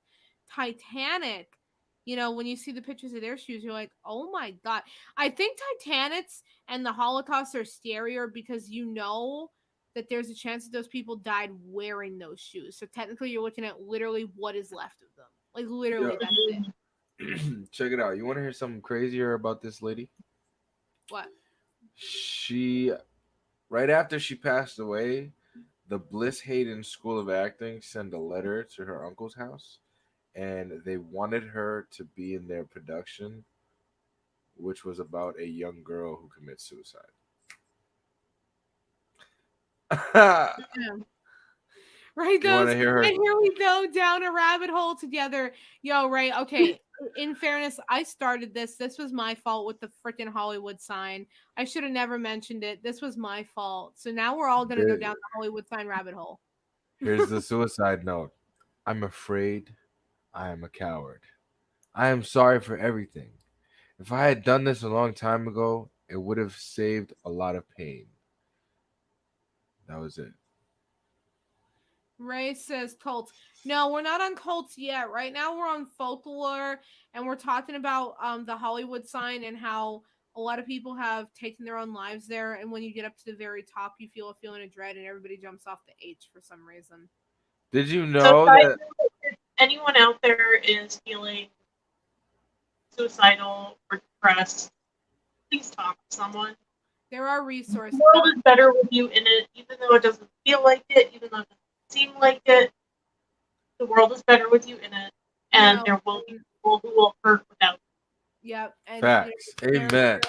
when you see the pictures of their shoes, you're like, oh my God. I think Titanic's and the Holocaust are scarier because that there's a chance that those people died wearing those shoes. So technically, you're looking at literally what is left of them. Like, literally, Yeah. that's it. Check it out. You want to hear something crazier about this lady? What? She, right after she passed away, the Bliss Hayden School of Acting sent a letter to her uncle's house, and they wanted her to be in their production, which was about a young girl who commits suicide. Yeah. Right, You want those, to hear her? and here we go down a rabbit hole together. Yo, right, okay. In fairness, I started this. This was my fault with the freaking Hollywood sign. I should have never mentioned it. This was my fault. So now we're all gonna go down the Hollywood sign rabbit hole. Here's the suicide note. I'm afraid I am a coward. I am sorry for everything. If I had done this a long time ago, it would have saved a lot of pain. That was it. Ray says cults. No, we're not on cults yet. Right now we're on folklore, and we're talking about the Hollywood sign and how a lot of people have taken their own lives there. And when you get up to the very top, you feel a feeling of dread, and everybody jumps off the H for some reason. Did you So know guys, that? if anyone out there is feeling suicidal or depressed, please talk to someone. There are The resources. world is better with you in it, even though it doesn't feel like it, even though it doesn't seem like it. The world is better with you in it, and No. there will be people who will hurt without Yep. And Facts. Amen.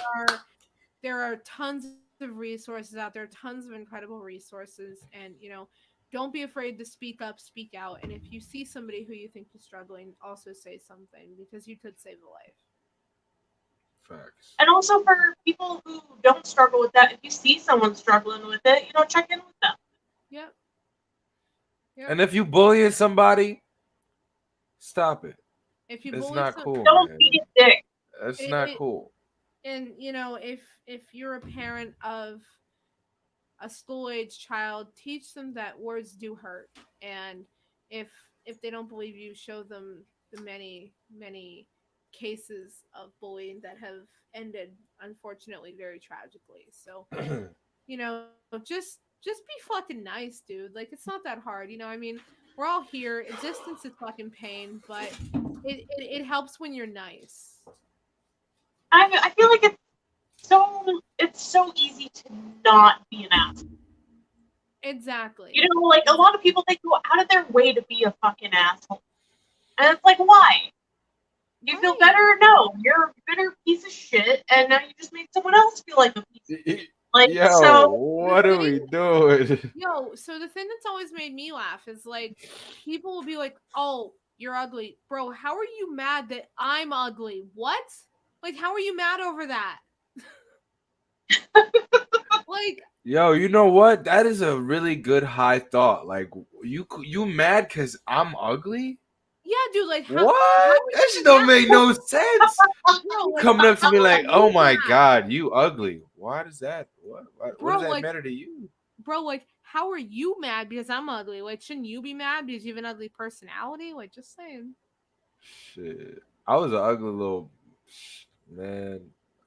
there are tons of resources out there, tons of incredible resources, and don't be afraid to speak up, speak out, and if you see somebody who you think is struggling, also say something because you could save a life. Facts. And also for people who don't struggle with that, if you see someone struggling with it, check in with them. Yep. And if you bullying somebody, stop it. If you It's bully not cool, Don't man. be a dick. It's not cool. and if you're a parent of a school age child, teach them that words do hurt, and if they don't believe you, show them the many cases of bullying that have ended, unfortunately, very tragically. So, just be fucking nice, dude. Like, it's not that hard. I mean, we're all here. Existence is fucking pain, but it helps when you're nice. I feel like it's so easy to not be an ass. Exactly. Like a lot of people, they go out of their way to be a fucking asshole, and it's like, why? You feel Right. better? No, you're a bitter piece of shit, and now you just made someone else feel like a piece of shit. Like, Yo, so, what are we doing? So the thing that's always made me laugh is like people will be like, "Oh, you're ugly." Bro, how are you mad that I'm ugly? What? Like how are you mad over that? Like, Yo, you know what? That is a really good high thought. Like, you mad because I'm ugly? yeah, dude, like how What? are That you shit don't mad? make no sense. Bro, You like coming up to how me are like, oh you my mad? god, you ugly. Why does that? What does Bro, that like matter to you? like how are you mad because I'm ugly? Like shouldn't you be mad because you have an ugly personality? Like just saying. Shit, I was an ugly little man.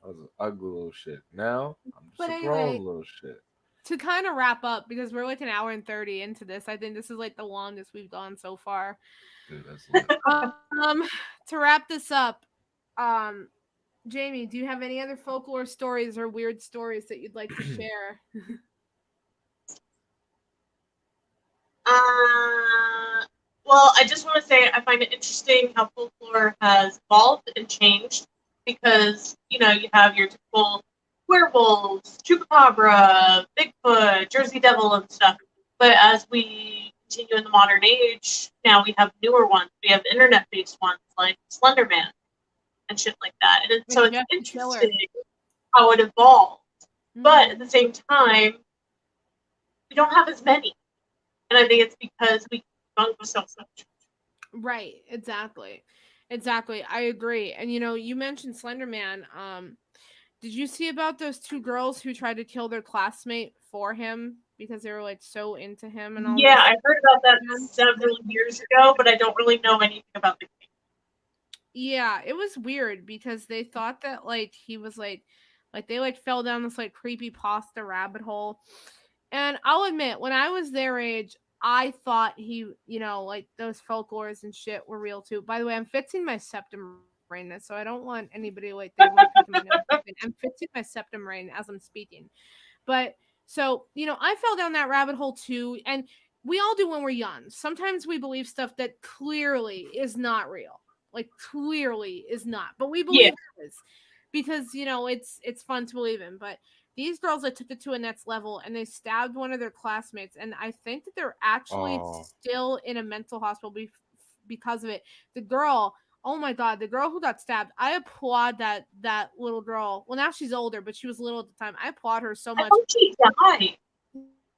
I was an ugly little shit. Now I'm just But a grown anyway, little shit. to kind of wrap up because we're like an hour and 30 into this. I think this is like the longest we've gone so far. Dude, that's lit. To wrap this up, um, Jamie, do you have any other folklore stories or weird stories that you'd like to share? well, I just want to say I find it interesting how folklore has evolved and changed because, you have your typical werewolves, chupacabra, Bigfoot, Jersey Devil, and stuff. But as we continue in the modern age, now we have newer ones. We have internet-based ones like Slender Man and shit like that. And so it's Jeff the Killer. interesting how it evolved. But at Mhm. the same time, we don't have as many. And I think it's because we debunk so much. Right, exactly. I agree. And you mentioned Slender Man. Did you see about those two girls who tried to kill their classmate for him because they were like so into him and all Yeah, this? I heard about that several years ago, but I don't really know anything about the case. Yeah, it was weird because they thought that like he was like they like fell down this like creepy pasta rabbit hole. And I'll admit, when I was their age, I thought like those folklores and shit were real too. By the way, I'm fixing my septum right now, so I don't want anybody like they want to pick my nose. I'm fixing my septum right as I'm speaking. But so, I fell down that rabbit hole too. And we all do when we're young. Sometimes we believe stuff that clearly is not real. Like clearly is not. But we Yeah. believe it is. Because, it's fun to believe in. But these girls that took it to a next level and they stabbed one of their classmates. And I think that they're actually Oh, still in a mental hospital because of it. The girl, oh my god, the girl who got stabbed, I applaud that little girl. Well, now she's older, but she was little at the time. I applaud her so I much. thought she died.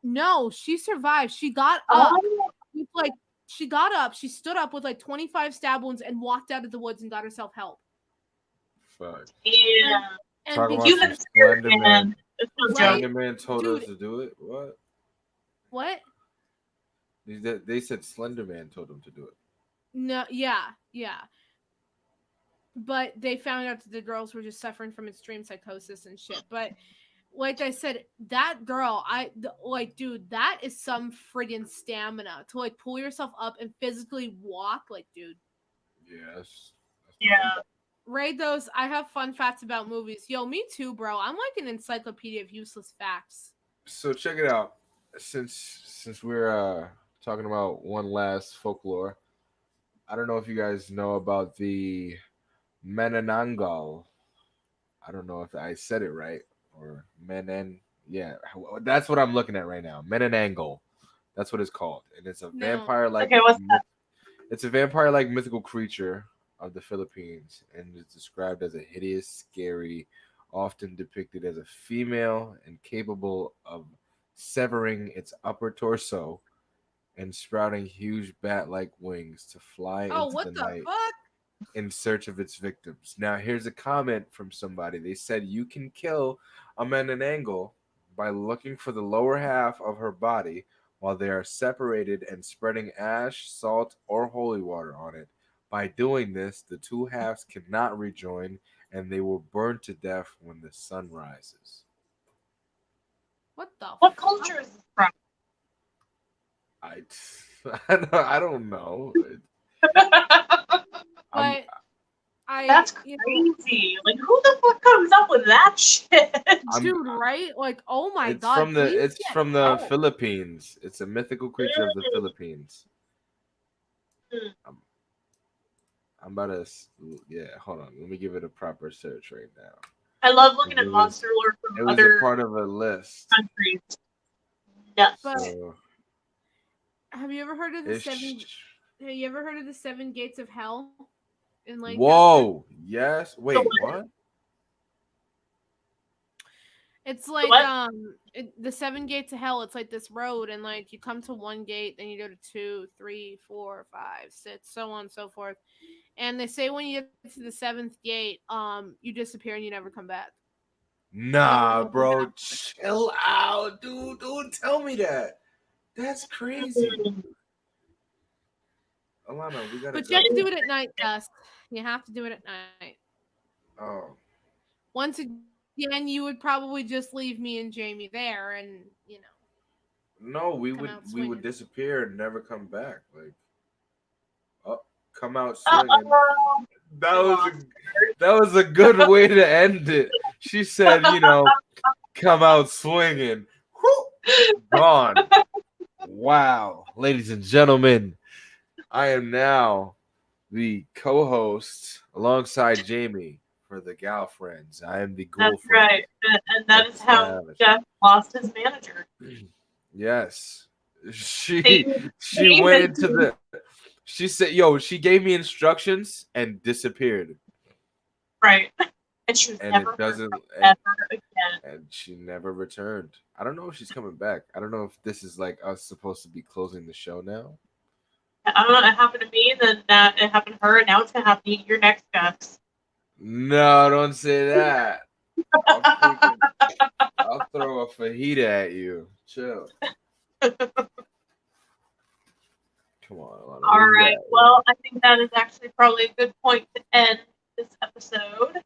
No, she survived. She got up Oh, with like she got up, she stood up with like 25 stab wounds and walked out of the woods and got herself help. fuck. yeah. And Talking about some Human because spirit, Slender Man. man. It's no right, joke. Slender Man told us dude, to do it. What? what? They said Slender Man told them to do it. No, yeah. But they found out that the girls were just suffering from extreme psychosis and shit. But like I said, that girl, like, dude, that is some friggin' stamina to like pull yourself up and physically walk. Like, dude, Yeah, that's Yeah. rate those. I have fun facts about movies. Yo, me too, bro. I'm like an encyclopedia of useless facts. So check it out. Since we're talking about one last folklore, I don't know if you guys know about the Menenangal. I don't know if I said it right or Menen. Yeah, that's what I'm looking at right now. Menenangal. That's what it's called, and it's a No. vampire like. Okay, what's that? It's a vampire like mythical creature of the Philippines, and is described as a hideous, scary, often depicted as a female and capable of severing its upper torso and sprouting huge bat like wings to fly Oh, into the what the night fuck? in search of its victims. Now, here's a comment from somebody. They said you can kill a Menenangle by looking for the lower half of her body while they are separated and spreading ash, salt, or holy water on it. By doing this, the two halves cannot rejoin, and they will burn to death when the sun rises. What the? What fuck? culture is this from? I, I don't know. I'm, But I, That's you know, crazy. Like, who the fuck comes up with that shit? I'm dude, right? Like, oh my it's god, from the please it's get from the help. Philippines. It's a mythical creature of the Philippines. Mm. I'm about to yeah, hold on. Let me give it a proper search right now. I love looking It at was monster lore from it was a other part of a list. countries. Nuts. But So have you ever heard of the it's seven? Have you ever heard of the seven gates of hell in Lancaster? whoa, yes. The Wait, what? what? It's The like what? the seven gates of hell. It's like this road, and like you come to one gate, then you go to 2, 3, 4, 5, 6, so on and so forth. And they say when you get to the seventh gate, you disappear and you never come back. No one Nah, knows what bro, happened. chill out, dude. Don't tell me that. That's crazy. Mm. Alana, we gotta But you have to go. do it at night, Gus. You have to do it at night. Oh, Once again, you would probably just leave me and Jamie there, and no, come out we swinging. would disappear and never come back. Like, oh, come out swinging. Uh-oh. That We was lost. that was a good way to end it. She said, come out swinging. Whew, gone. Wow, ladies and gentlemen, I am now the co-host alongside Jamie for the Ghoulfriends. I am the That's Ghoulfriend. right. And that is how Established. Jeff lost his manager. Yes, she Same went as into the. She said, "Yo," she gave me instructions and disappeared, right. And she was and never it heard doesn't. from ever again. And she never returned. I don't know if she's coming back. I don't know if this is like us supposed to be closing the show now. I don't know. It happened to me, then it happened to her, and now it's gonna happen to your next Gus. No, don't say that. I'll throw a fajita at you. Chill. Come on, Alana. All Where you right. at? Well, I think that is actually probably a good point to end this episode.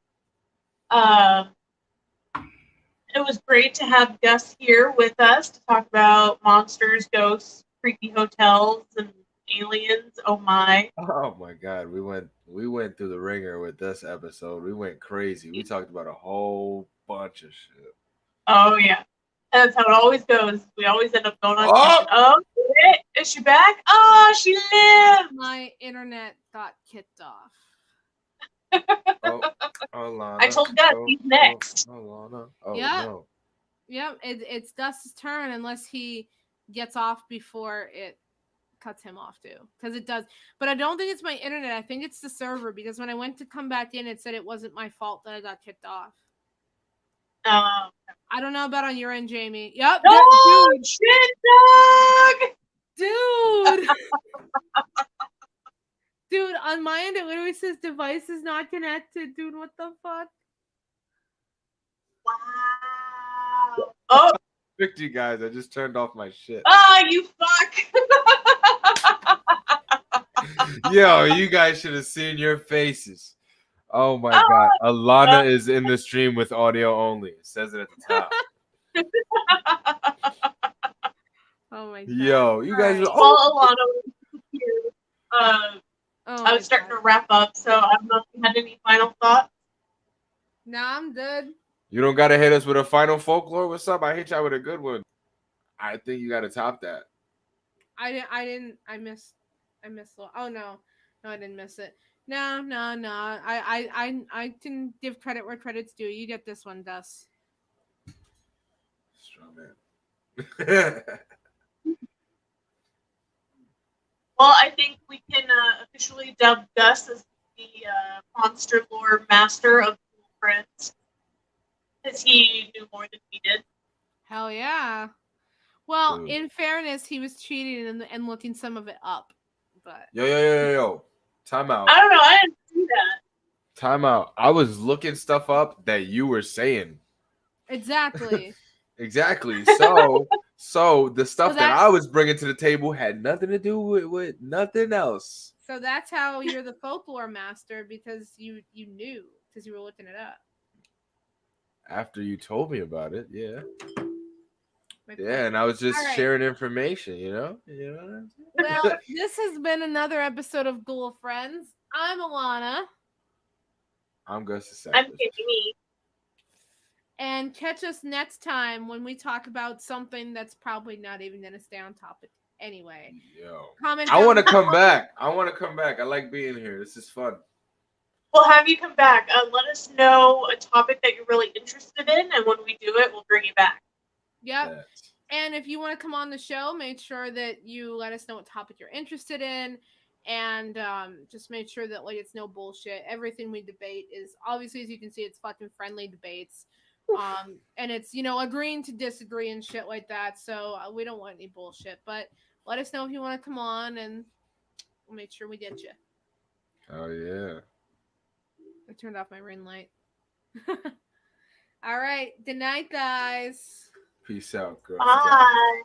It was great to have Gus here with us to talk about monsters, ghosts, creepy hotels, and aliens. Oh my! Oh my God, we went through the ringer with this episode. We went crazy. We talked about a whole bunch of shit. Oh yeah, that's how it always goes. We always end up going on. Oh! Oh, wait, is she back? Oh, she lived. My internet got kicked off. Oh, Alana. I told Gus he's next. Alana. Oh Yeah. no. Yep, it's Gus's turn unless he gets off before it cuts him off too, because it does. But I don't think it's my internet. I think it's the server, because when I went to come back in, it said it wasn't my fault that I got kicked off. I don't know about on your end, Jamie. Yep. No, shit, dog. Dude. Dude, on my end, it literally says device is not connected. Dude, what the fuck? Wow. Oh, Tricked you guys. I just turned off my shit. you fuck. Yo, you guys should have seen your faces. Oh my God. Alana is in the stream with audio only. It says it at the top. Oh my God. Yo, you guys Alright. are. Well, Alana was here. Oh I was starting to wrap up, so I don't know if you had any final thoughts. Nah, I'm good. You don't gotta hit us with a final folklore. What's up? I hit y'all with a good one. I think you gotta top that. I missed. Oh no, I didn't miss it. No. I can give credit where credit's due. You get this one, Gus. Strong man. Well, I think we can officially dub Gus as the monster lore master of Ghoulfriends, because he knew more than we did. Hell yeah. Well, Dude. in fairness, he was cheating and looking some of it up. But Yo. Time out. I don't know. I didn't see that. Time out. I was looking stuff up that you were saying. exactly. Exactly. So the stuff that I was bringing to the table had nothing to do with nothing else. So that's how you're the folklore master, because you knew, because you were looking it up. After you told me about it, yeah. My Yeah, pleasure. and I was just All right. sharing information, you know? You know? Well, this has been another episode of Ghoulfriends. I'm Alana. I'm Gus I'm Savage. Kimmy. And catch us next time when we talk about something that's probably not even going to stay on topic anyway. Yo. Comment I down want to below. come back. I want to come back. I like being here. This is fun. We'll have you come back. Let us know a topic that you're really interested in, and when we do it, we'll bring you back. Yep. That's- And if you want to come on the show, make sure that you let us know what topic you're interested in, and just make sure that like it's no bullshit. Everything we debate is obviously, as you can see, it's fucking friendly debates, and it's agreeing to disagree and shit like that. So we don't want any bullshit. But let us know if you want to come on, and we'll make sure we get you. Oh, yeah. I turned off my ring light. All right. Good night, guys. Peace out, girl. Bye.